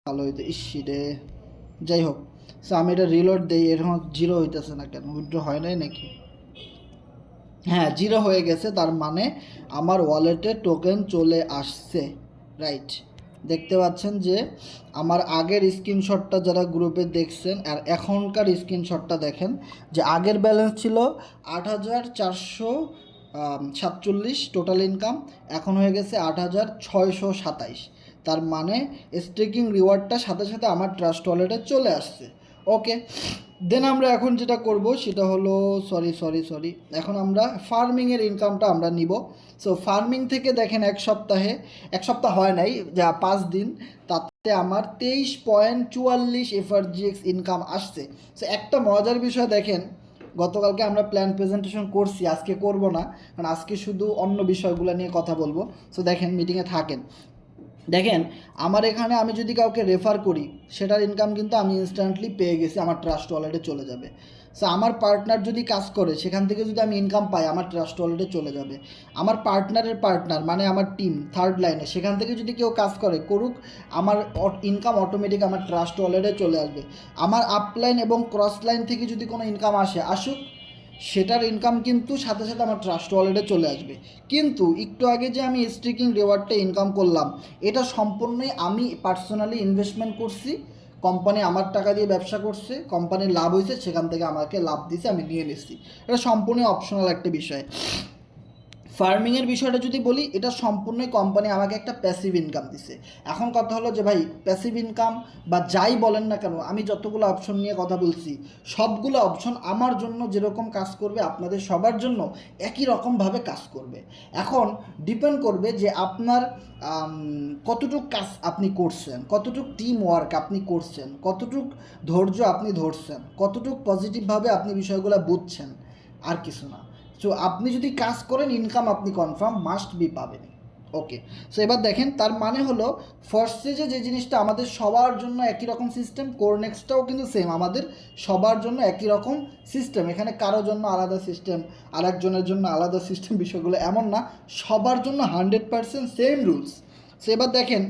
ভালো হইতো ইসি রে। যাই হোক, সো আমি এটা রিলোড দিই, এরকম জিরো হইতেছে না কেন? উইথড্র হয় নাই নাকি? হ্যাঁ, জিরো হয়ে গেছে, তার মানে আমার ওয়ালেটে টোকেন চলে আসছে। রাইট, দেখতে পাচ্ছেন যে আমার আগের স্ক্রিনশটটা যারা গ্রুপে দেখছেন আর এখনকার স্ক্রিনশটটা দেখেন যে আগের ব্যালেন্স ছিল 8,447 টোটাল ইনকাম, এখন হয়ে গেছে 8,627। তার মানে স্টেকিং রিওয়ার্ডটা সাথে সাথে আমার ট্রাস্ট ওয়ালেটে চলে আসছে। ওকে, দেন আমরা এখন যেটা করব সেটা হলো সরি, এখন আমরা ফার্মিংয়ের ইনকামটা আমরা নিব। সো ফার্মিং থেকে দেখেন এক সপ্তাহ হয় নাই, যা 5 দিন, তাতে আমার 23.44 এফআরজিএক্স ইনকাম আসছে। সো একটা মজার বিষয় দেখেন, গতকালকে আমরা প্ল্যান প্রেজেন্টেশন করছি, আজকে করব না, কারণ আজকে শুধু অন্য বিষয়গুলো নিয়ে কথা বলবো। সো দেখেন, মিটিংয়ে থাকেন, দেখেন আমার এখানে আমি যদি কাউকে রেফার করি সেটার ইনকাম কিন্তু আমি ইনস্ট্যান্টলি পেয়ে গেছি, আমার ট্রাস্ট ওয়ালেটে চলে যাবে। সো আমার পার্টনার যদি কাজ করে সেখান থেকে যদি আমি ইনকাম পাই আমার ট্রাস্ট ওয়ালেটে চলে যাবে। আমার পার্টনারের পার্টনার মানে আমার টিম থার্ড লাইনে, সেখান থেকে যদি কেউ কাজ করে করুক, আমার ইনকাম অটোমেটিক আমার ট্রাস্ট ওয়ালেটে চলে আসবে। আমার আপলাইন এবং ক্রস লাইন থেকে যদি কোনো ইনকাম আসুক, সেটার ইনকাম কিন্তু সাথে সাথে আমার ট্রাস্ট ওয়ালেটে চলে আসবে। কিন্তু একটু আগে যে আমি স্ট্রিকিং রিওয়ার্ডটা ইনকাম করলাম, এটা সম্পূর্ণই আমি পার্সোনালি ইনভেস্টমেন্ট করছি। কোম্পানি আমার টাকা দিয়ে ব্যবসা করছে, কোম্পানির লাভ হয়েছে, সেখান থেকে আমাকে লাভ দিয়েছে, আমি নিয়ে নিচ্ছি। এটা সম্পূর্ণ অপশনাল একটা বিষয়। ফার্মিংয়ের বিষয়টা যদি বলি, এটা সম্পূর্ণই কোম্পানি আমাকে একটা প্যাসিভ ইনকাম দিছে। এখন কথা হলো যে ভাই, প্যাসিভ ইনকাম বা যাই বলেন না কেন, আমি যতগুলো অপশন নিয়ে কথা বলছি সবগুলো অপশন আমার জন্য যেরকম কাজ করবে আপনাদের সবার জন্য একই রকমভাবে কাজ করবে। এখন ডিপেন্ড করবে যে আপনার কতটুক কাজ আপনি করছেন, কতটুক টিম ওয়ার্ক আপনি করছেন, কতটুক ধৈর্য আপনি ধরছেন, কতটুক পজিটিভভাবে আপনি বিষয়গুলো বুঝছেন, আর কিছু না। সো আপনি যদি কাজ করেন ইনকাম আপনি কনফার্ম মাস্ট বি পাবেন। ওকে, সো এবার দেখেন, তার মানে হলো ফার্স্ট স্টেজে যে জিনিসটা আমাদের সবার জন্য একই রকম সিস্টেম, কোরনেক্সটাও কিন্তু সেম আমাদের সবার জন্য একই রকম সিস্টেম। এখানে কারোর জন্য আলাদা সিস্টেম, আরেকজনের জন্য আলাদা সিস্টেম, বিষয়গুলো এমন না, সবার জন্য 100% সেম রুলস। সো এবার দেখেন,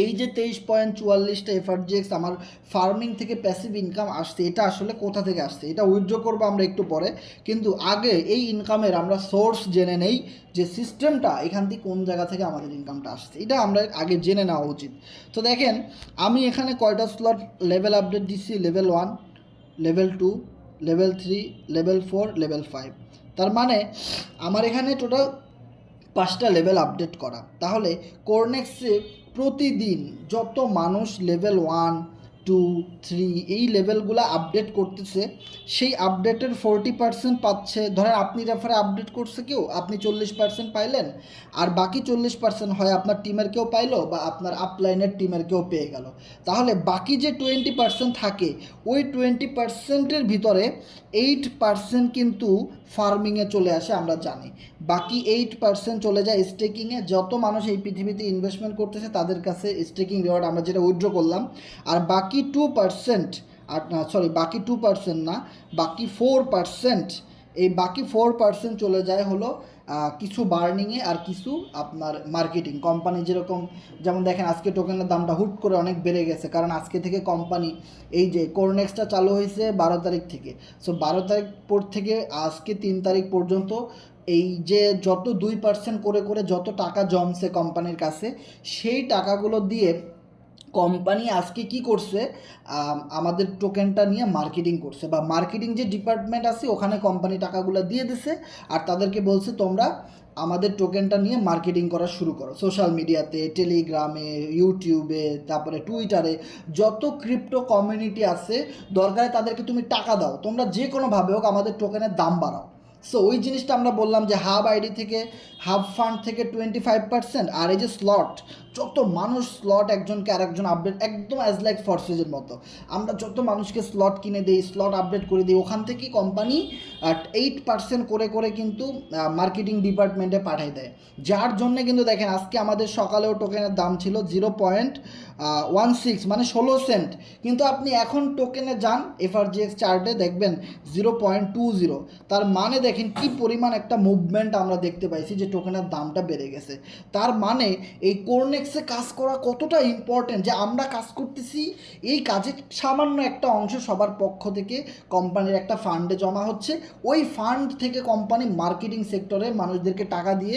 এই যে 23.44টা এফআরজিএক্স আমার ফার্মিং থেকে প্যাসিভ ইনকাম আসছে, এটা আসলে কোথা থেকে আসছে, এটা উইথড্র করবো আমরা একটু পরে। কিন্তু আগে এই ইনকামের আমরা সোর্স জেনে নেই, যে সিস্টেমটা এখান থেকে কোন জায়গা থেকে আমাদের ইনকামটা আসছে, এটা আমরা আগে জেনে নেওয়া উচিত। তো দেখেন, আমি এখানে কয়টা স্লট লেভেল আপডেট দিচ্ছি, level 1, level 2, level 3, level 4, level 5। তার মানে আমার এখানে টোটাল 5টা লেভেল আপডেট করা। তাহলে কোরনেক্সে প্রতিদিন যত মানুষ লেভেল 1, 2, 3 এই লেভেলগুলো আপডেট করতেছে, সেই আপডেটের 40% পাচ্ছে। ধরেন আপনি রেফারে আপডেট করছে কেউ, আপনি 40% পাইলেন, আর বাকি 40% হয় আপনার টিমের কেউ পাইলো বা আপনার আপলাইনের টিমের কেউ পেয়ে গেল। তাহলে বাকি যে 20% থাকে, ওই 20%-এর ভিতরে 8% কিন্তু ফার্মিংয়ে চলে আসে, আমরা জানি। বাকি 8% চলে যায় স্টেকিংয়ে। যত মানুষ এই পৃথিবীতে ইনভেস্টমেন্ট করতেছে তাদের কাছে স্টেকিং রিওয়ার্ড আমরা যেটা উইথড্র করলাম, আর বাকি 2%, আর বাকি 2% না, বাকি 4%, এই বাকি 4% চলে যায় হলো কিছু বার্নিংয়ে আর কিছু আপনার মার্কেটিং। কোম্পানি যেরকম, যেমন দেখেন আজকে টোকেনের দামটা হুট করে অনেক বেড়ে গেছে, কারণ আজকে থেকে কোম্পানি এই যে কোরনেক্সটা চালু হয়েছে 12 তারিখ থেকে। সো 12 তারিখ পর থেকে আজকে 3 তারিখ পর্যন্ত এই যে যত 2% করে করে যত টাকা জমছে কোম্পানির কাছে, সেই টাকাগুলো দিয়ে কোম্পানি আজকে কি করছে, আমাদের টোকেনটা নিয়ে মার্কেটিং করছে, বা মার্কেটিং যে ডিপার্টমেন্ট আছে ওখানে কোম্পানি টাকাগুলো দিয়ে দিছে, আর তাদেরকে বলছে তোমরা আমাদের টোকেনটা নিয়ে মার্কেটিং করা শুরু করো সোশ্যাল মিডিয়াতে, টেলিগ্রামে, ইউটিউবে, তারপরে টুইটারে, যত ক্রিপ্টো কমিউনিটি আছে, দরকারে তাদেরকে তুমি টাকা দাও, তোমরা যে কোনোভাবে হোক আমাদের টোকেনের দাম বাড়াও। সো ওই জিনিসটা আমরা বললাম যে হাব আইডি থেকে, হাব ফান্ড থেকে 25%, আর এই যে স্লট, যত মানুষ স্লট একজনকে আরেকজন আপডেট, একদম অ্যাজ লাইক ফরসেজের মতো আমরা যত মানুষকে স্লট কিনে দিই, স্লট আপডেট করে দিই, ওখান থেকে কোম্পানি 8% করে করে কিন্তু মার্কেটিং ডিপার্টমেন্টে পাঠিয়ে দেয়। যার জন্যে কিন্তু দেখেন আজকে আমাদের সকালেও টোকেনের দাম ছিল 0.16 মানে 16 সেন্ট, কিন্তু আপনি এখন টোকেনে যান এফআরজিএক্স চার্টে দেখবেন 0.20। তার মানে দেখেন দেখেন কি পরিমাণ একটা মুভমেন্ট আমরা দেখতে পাইছি যে টোকেনের দামটা বেড়ে গেছে। তার মানে এই কোরনেক্সে কাজ করা কতটা ইম্পর্টেন্ট, যে আমরা কাজ করতেছি, এই কাজের সামান্য একটা অংশ সবার পক্ষ থেকে কোম্পানির একটা ফান্ডে জমা হচ্ছে, ওই ফান্ড থেকে কোম্পানি মার্কেটিং সেক্টরে মানুষদেরকে টাকা দিয়ে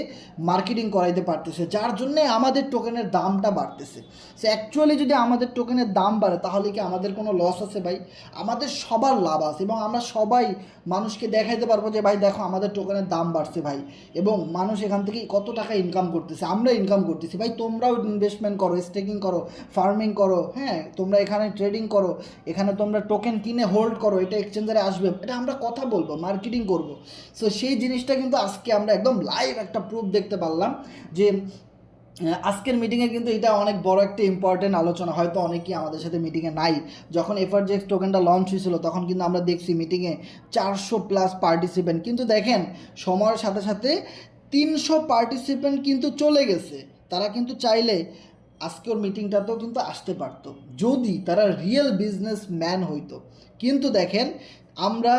মার্কেটিং করাইতে পারতেছে, যার জন্যে আমাদের টোকেনের দামটা বাড়তেছে। সো অ্যাকচুয়ালি যদি আমাদের টোকেনের দাম বাড়ে তাহলে কি আমাদের কোনো লস আছে ভাই? আমাদের সবার লাভ আছে, এবং আমরা সবাই মানুষকে দেখাইতে পারবো যে ভাই দেখো আমাদের টোকেনের দাম বাড়ছে ভাই, এবং মানুষ এখান থেকে কত টাকা ইনকাম করতেছে, আমরা ইনকাম করতেছি। ভাই তোমরাও ইনভেস্টমেন্ট করো, স্টেকিং করো, ফার্মিং করো, হ্যাঁ তোমরা এখানে ট্রেডিং করো, এখানে তোমরা টোকেন কিনে হোল্ড করো, এটা এক্সচেঞ্জারে আসবে, এটা আমরা কথা বলবো, মার্কেটিং করবো। সো সেই জিনিসটা কিন্তু আজকে আমরা একদম লাইভ একটা প্রুফ দেখতে পারলাম যে আজকের মিটিংয়ে কিন্তু এটা অনেক বড় একটা ইম্পর্টেন্ট আলোচনা। হয়তো অনেকেই আমাদের সাথে মিটিংয়ে নাই, যখন এফআরজেক্স টোকেনটা লঞ্চ হয়েছিল তখন কিন্তু আমরা দেখছি মিটিংয়ে 400+ পার্টিসিপেন্ট, কিন্তু দেখেন সময়ের সাথে সাথে 300 পার্টিসিপেন্ট কিন্তু চলে গেছে। তারা কিন্তু চাইলে আজকের মিটিংটাতেও কিন্তু আসতে পারতো যদি তারা রিয়েল বিজনেস ম্যান হইতো। কিন্তু দেখেন আমরা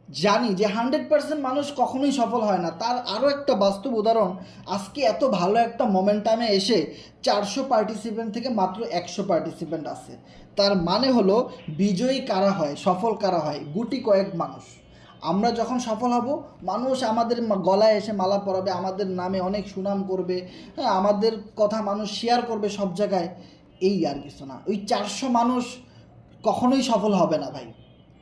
জানি যে 100% মানুষ কখনোই সফল হয় না। তার আরও একটা বাস্তব উদাহরণ, আজকে এত ভালো একটা মোমেন্টামে এসে 400 পার্টিসিপেন্ট থেকে মাত্র 100 পার্টিসিপেন্ট আছে। তার মানে হলো বিজয়ী কারা হয়, সফল কারা হয়? গুটি কয়েক মানুষ। আমরা যখন সফল হব, মানুষ আমাদের গলায় এসে মালা পরাবে, আমাদের নামে অনেক সুনাম করবে, হ্যাঁ আমাদের কথা মানুষ শেয়ার করবে সব জায়গায়, এই আর কিছু না। ওই 400 মানুষ কখনোই সফল হবে না ভাই।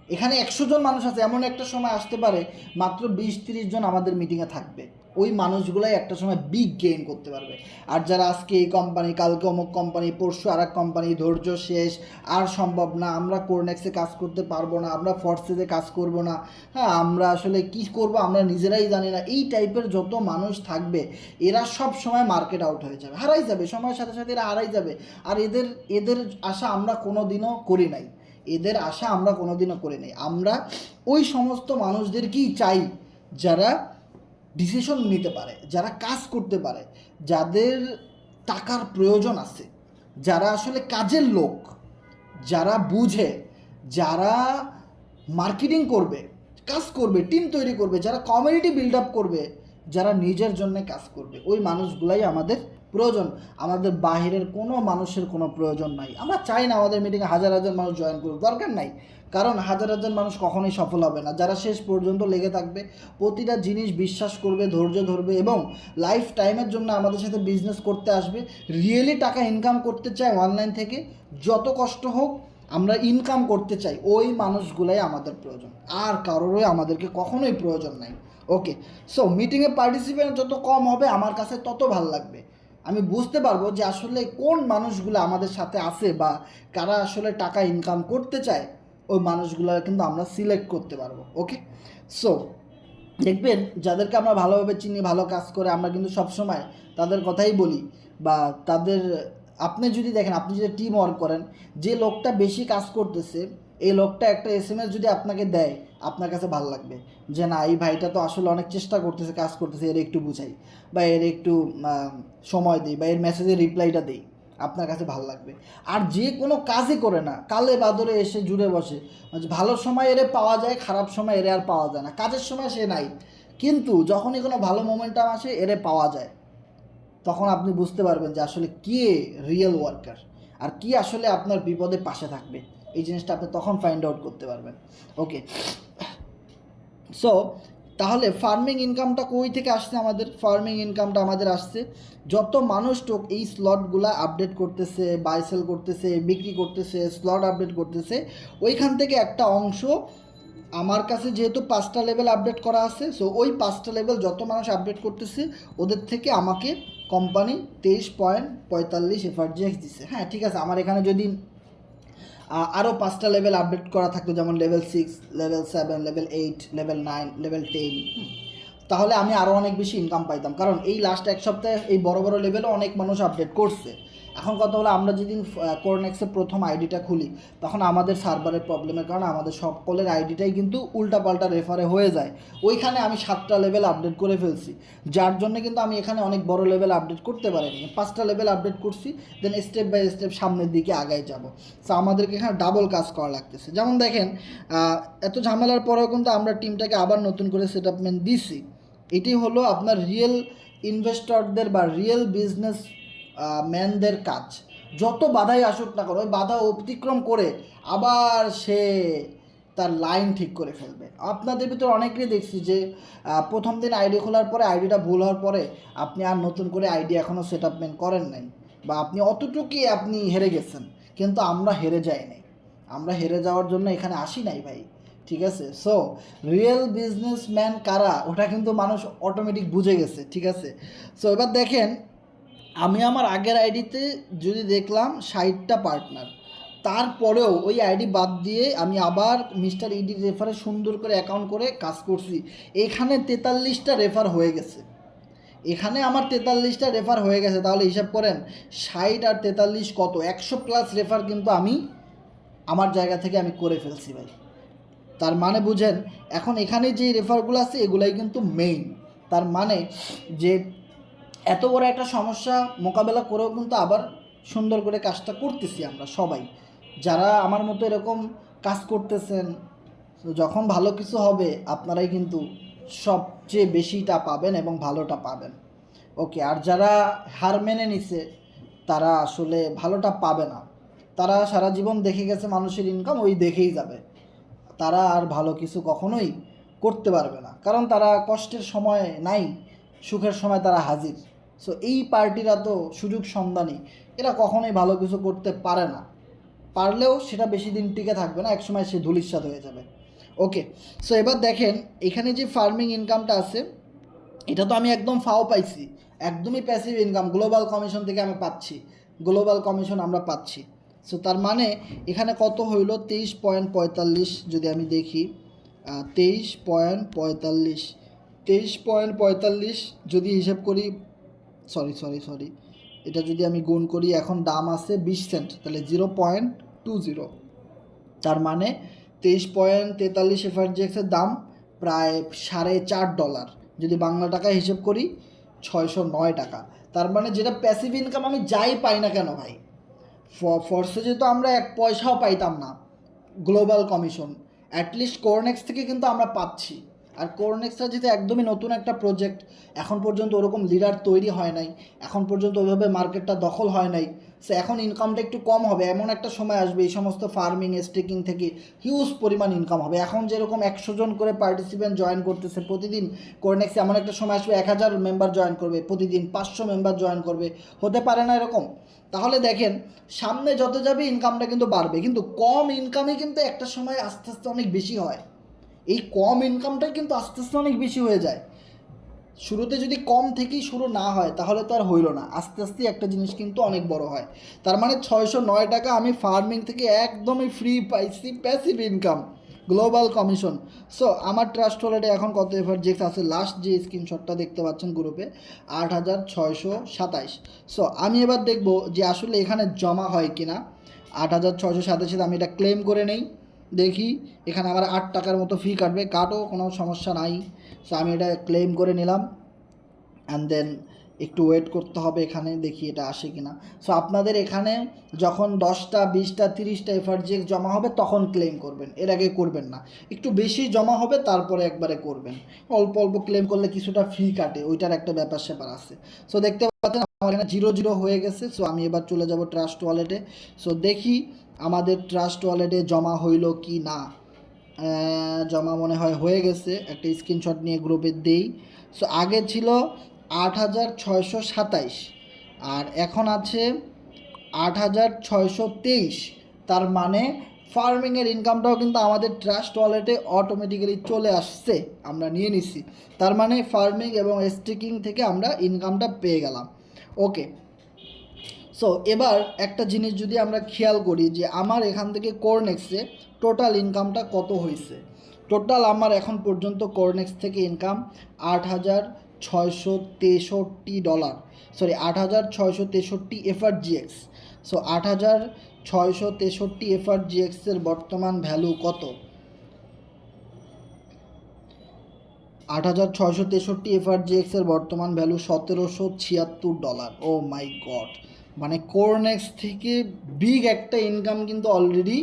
এখানে 100 জন মানুষ আছে, এমন একটা সময় আসতে পারে মাত্র 20-30 জন আমাদের মিটিংয়ে থাকবে, ওই মানুষগুলাই একটা সময় বিগ গেইন করতে পারবে। আর যারা আজকে এই কোম্পানি, কালকে অমুক কোম্পানি, পরশু আর এক কোম্পানি, ধৈর্য শেষ, আর সম্ভব না, আমরা কোরনেক্সে কাজ করতে পারবো না, আমরা ফরসেসে কাজ করব না, হ্যাঁ আমরা আসলে কি করব আমরা নিজেরাই জানি না, এই টাইপের যত মানুষ থাকবে এরা সব সময় মার্কেট আউট হয়ে যাবে, হারাই যাবে, সময়ের সাথে সাথে এরা হারাই যাবে। আর এদের আশা আমরা কোনো দিনও করি নাই, এদের আশা আমরা কোনোদিনও করে নেই। আমরা ওই সমস্ত মানুষদেরকেই চাই যারা ডিসিশন নিতে পারে, যারা কাজ করতে পারে, যাদের টাকার প্রয়োজন আছে, যারা আসলে কাজের লোক, যারা বুঝে, যারা মার্কেটিং করবে, কাজ করবে, টিম তৈরি করবে, যারা কমিউনিটি বিল্ড আপ করবে, যারা নিজের জন্য কাজ করবে, ওই মানুষগুলাই আমাদের প্রয়োজন। আমাদের বাহিরের কোনো মানুষের কোনো প্রয়োজন নাই। আমরা চাই না আমাদের মিটিংয়ে হাজার হাজার মানুষ জয়েন করুক, দরকার নাই, কারণ হাজার হাজার মানুষ কখনোই সফল হবে না। যারা শেষ পর্যন্ত লেগে থাকবে, প্রতিটা জিনিস বিশ্বাস করবে, ধৈর্য ধরবে, এবং লাইফ টাইমের জন্য আমাদের সাথে বিজনেস করতে আসবে, রিয়েলি টাকা ইনকাম করতে চায় অনলাইন থেকে, যত কষ্ট হোক আমরা ইনকাম করতে চাই, ওই মানুষগুলাই আমাদের প্রয়োজন, আর কারোরই আমাদেরকে কখনোই প্রয়োজন নাই। ওকে, সো মিটিংয়ে পার্টিসিপেন্ট যত কম হবে আমার কাছে তত ভালো লাগবে। আমি বুঝতে পারবো যে আসলে কোন মানুষগুলো আমাদের সাথে আছে বা কারা আসলে টাকা ইনকাম করতে চায়, ওই মানুষগুলো কিন্তু আমরা সিলেক্ট করতে পারবো। ওকে, সো দেখবেন যাদেরকে আমরা ভালোভাবে চিনি, ভালো কাজ করে, আমরা কিন্তু সবসময় তাদের কথাই বলি, বা তাদের, আপনি যদি দেখেন, আপনি যদি টিম ওয়ার্ক করেন, যে লোকটা বেশি কাজ করতেছে এই লোকটা একটা SMS যদি আপনাকে দেয়, আপনার কাছে ভালো লাগবে যে না এই ভাইটা তো আসলে অনেক চেষ্টা করতেছে, কাজ করতেছে, এর একটু বুঝাই, বা এর একটু সময় দিই, বা এর মেসেজের রিপ্লাইটা দিই, আপনার কাছে ভালো লাগবে। আর যে কোনো কাজই করে না, কালে বাদরে এসে জুড়ে বসে, ভালো সময় এরে পাওয়া যায়, খারাপ সময় এরে আর পাওয়া যায় না, কাজের সময় সে নাই, কিন্তু যখনই কোনো ভালো মোমেন্টাম আসে এরে পাওয়া যায়, তখন আপনি বুঝতে পারবেন যে আসলে কে রিয়েল ওয়ার্কার, আর কি আসলে আপনার বিপদে পাশে থাকবে। এই জিনিসটা আপনি তখন ফাইন্ড আউট করতে পারবেন। ওকে, সো তাহলে ফার্মিং ইনকামটা কই থেকে আসছে? আমাদের ফার্মিং ইনকামটা আমাদের আসছে যত মানুষ এই স্লটগুলো আপডেট করতেছে, বাই সেল করতেছে, বিক্রি করতেছে, স্লট আপডেট করতেছে, ওইখান থেকে একটা অংশ আমার কাছে যেহেতু 5টা লেভেল আপডেট করা আছে, সো ওই 5টা লেভেল যত মানুষ আপডেট করতেছে ওদের থেকে আমাকে কোম্পানি 23.45 এফআরজিএক্স দিচ্ছে। হ্যাঁ ঠিক আছে, আমার এখানে যদি আরও 5টা লেভেল আপডেট করা থাকতো, যেমন level 6, level 7, level 8, level 9, level 10, তাহলে আমি আরও অনেক বেশি ইনকাম পাইতাম, কারণ এই লাস্ট এক সপ্তাহে এই বড় বড় লেভেলও অনেক মানুষ আপডেট করছে। এখন কথা হলো আমরা যেদিন কোরনেক্সে প্রথম আইডিটা খুলি তখন আমাদের সার্ভারের প্রবলেমের কারণে আমাদের সকলের আইডিটাই কিন্তু উল্টাপাল্টা রেফারে হয়ে যায়। ওইখানে আমি 7টা লেভেল আপডেট করে ফেলছি, যার জন্য কিন্তু আমি এখানে অনেক বড় লেভেল আপডেট করতে পারিনি। 5টা লেভেল আপডেট করছি, দেন স্টেপ বাই স্টেপ সামনের দিকে আগাই যাব। সো আমাদেরকে এখানে ডাবল কাজ করা লাগতেছে। যেমন দেখেন এত ঝামেলার পরেও কিন্তু আমরা টিমটাকে আবার নতুন করে সেটআপমেন্ট দিছি। এটি হলো আপনার রিয়েল ইনভেস্টরদের বা রিয়েল বিজনেস ম্যানদের কাজ। যত বাধাই আসুক না করো, ওই বাধা অতিক্রম করে আবার সে তার লাইন ঠিক করে ফেলবে। আপনাদের ভিতরে অনেকেই দেখছি যে প্রথম দিন আইডি খোলার পরে আইডিটা ভুল হওয়ার পরে আপনি আর নতুন করে আইডি এখনও সেটআপমেন্ট করেন নাই, বা আপনি অতটুকুই আপনি হেরে গেছেন। কিন্তু আমরা হেরে যাই নাই, আমরা হেরে যাওয়ার জন্য এখানে আসি নাই ভাই, ঠিক আছে? সো রিয়েল বিজনেসম্যান কারা ওটা কিন্তু মানুষ অটোমেটিক বুঝে গেছে, ঠিক আছে? সো এবার দেখেন, আমি আমার আগের আইডিতে যদি দেখলাম 60টা পার্টনার, তারপরেও ওই আইডি বাদ দিয়ে আমি আবার মিস্টার ইডি রেফারে সুন্দর করে অ্যাকাউন্ট করে কাজ করছি। এখানে 43টা রেফার হয়ে গেছে, এখানে আমার 43টা রেফার হয়ে গেছে। তাহলে হিসাব করেন 60 আর 43 কত, 100+ রেফার কিন্তু আমি আমার জায়গা থেকে আমি করে ফেলছি ভাই। তার মানে বুঝেন, এখন এখানে যে রেফারগুলো আছে এগুলাই কিন্তু মেইন। তার মানে যে এত বড় একটা সমস্যা মোকাবেলা করেও কিন্তু আবার সুন্দর করে কাজটা করতেছি আমরা সবাই, যারা আমার মতো এরকম কাজ করতেছেন। যখন ভালো কিছু হবে আপনারাই কিন্তু সবচেয়ে বেশিটা পাবেন এবং ভালোটা পাবেন। ওকে, আর যারা হার মেনে নিছে তারা আসলে ভালোটা পাবে না। তারা সারা জীবন দেখে গেছে মানুষের ইনকাম ওই দেখেই যাবে, তারা আর ভালো কিছু কখনোই করতে পারবে না, কারণ তারা কষ্টের সময় নাই, সুখের সময় তারা হাজির। সো এই পার্টিরা তো সুযোগ সন্ধানী, এরা কখনোই ভালো কিছু করতে পারে না, পারলেও সেটা বেশি দিন টিকে থাকবে না, একসময় সে ধূলিসাৎ হয়ে যাবে। ওকে, সো এবার দেখেন এখানে যে ফার্মিং ইনকামটা আছে এটা তো আমি একদম ফাও পাইছি, একদমই প্যাসিভ ইনকাম গ্লোবাল কমিশন থেকে আমি পাচ্ছি, গ্লোবাল কমিশন আমরা পাচ্ছি। সো তার মানে এখানে কত হইল, 23.45 যদি আমি দেখি, 23.45, 23.45 যদি হিসেব করি, সরি এটা যদি আমি গুণ করি, এখন দাম আছে 20 সেন্ট, তাহলে 0.20, তার মানে 23.43 এফআরজিএক্সের দাম প্রায় $4.5, যদি বাংলা টাকায় হিসেব করি 609 টাকা। তার মানে যেটা প্যাসিভ ইনকাম আমি যাই পাই না কেন ভাই, ফর্সে যেহেতু আমরা 1 পয়সাও পাইতাম না গ্লোবাল কমিশন, অ্যাটলিস্ট কোরনেক্স থেকে কিন্তু আমরা পাচ্ছি। আর কোরনেক্সটা যেহেতু একদমই নতুন একটা প্রজেক্ট, এখন পর্যন্ত ওরকম লিডার তৈরি হয় নাই, এখন পর্যন্ত ওইভাবে মার্কেটটা দখল হয় নাই, সো এখন ইনকামটা একটু কম হবে। এমন একটা সময় আসবে এই সমস্ত ফার্মিং স্টেকিং থেকে হিউজ পরিমাণ ইনকাম হবে। এখন যেরকম 100 জন করে পার্টিসিপেন্ট জয়েন করতেছে প্রতিদিন কোরনেক্সে, এমন একটা সময় আসবে 1000 মেম্বার জয়েন করবে প্রতিদিন, 500 মেম্বার জয়েন করবে, হতে পারে না এরকম? তাহলে দেখেন সামনে যত যাবে ইনকামটা কিন্তু বাড়বে, কিন্তু কম ইনকামই কিন্তু একটা সময় আস্তে আস্তে অনেক বেশি হয়। এই কম ইনকামটাই কিন্তু আস্তে আস্তে অনেক বেশি হয়ে যায়। শুরুতে যদি কম থেকেই শুরু না হয় তাহলে তো আর হইল না, আস্তে আস্তে একটা জিনিস কিন্তু অনেক বড় হয়। তার মানে 609 টাকা আমি ফার্মিং থেকে একদমই ফ্রি পাইছি, passive income global commission. So আমার ট্রাস্ট ওয়ালেটে এখন কত এফআরজিএক্স আছে, লাস্ট যে স্ক্রিনশটটা দেখতে পাচ্ছেন গ্রুপে 8627। সো আমি এবার দেখব যে আসলে এখানে জমা হয় কি না। 8627 আমি এটা ক্লেম করে নেই, দেখি এখানে আমার 8 টাকার মতো ফি কাটবে, কাটো কোনো সমস্যা নাই। সো আমি এটা ক্লেম করে নিলাম, অ্যান্ড দেন একটু ওয়েট করতে হবে, এখানে দেখি এটা আসে কি না। সো আপনাদের এখানে যখন 10টা 20টা 30টা এফআরজিএক্স জমা হবে তখন ক্লেম করবেন, এর আগে করবেন না। একটু বেশি জমা হবে তারপরে একবারে করবেন, অল্প অল্প ক্লেম করলে কিছুটা ফি কাটে, ওইটার একটা ব্যাপার স্যাপার আছে। সো দেখতে পাচ্ছেন আমার এখানে 0 হয়ে গেছে। সো আমি এবার চলে যাব ট্রাস্ট ওয়ালেটে। সো দেখি আমাদের ট্রাস্ট ওয়ালেটে জমা হইল কি না। জমা মনে হয় হয়ে গেছে, একটা স্ক্রিনশট নিয়ে গ্রুপে দেই। সো আগে ছিল 8627 আর এখন আছে 8623। তার মানে ফার্মিংয়ের ইনকামটাও কিন্তু আমাদের ট্রাস্ট ওয়ালেটে অটোমেটিক্যালি চলে আসছে, আমরা নিয়ে নিছি। তার মানে ফার্মিং এবং স্টেকিং থেকে আমরা ইনকামটা পেয়ে গেলাম। ওকে, সো এবার একটা জিনিস যদি আমরা খেয়াল করি যে আমার এখান থেকে কোরনেক্সে টোটাল ইনকামটা কত হয়েছে। টোটাল আমার এখন পর্যন্ত কোরনেক্স থেকে ইনকাম $8,663, সরি 8,663 এফআরজিএক্স। সো 8,663 এফআরজিএক্সের বর্তমান ভ্যালু কত? 8,663 এফআরজিএক্সের বর্তমান ভ্যালু $1,776। ও মাই গড, মানে কোরনেক্স থেকে বিগ একটা ইনকাম কিন্তু অলরেডি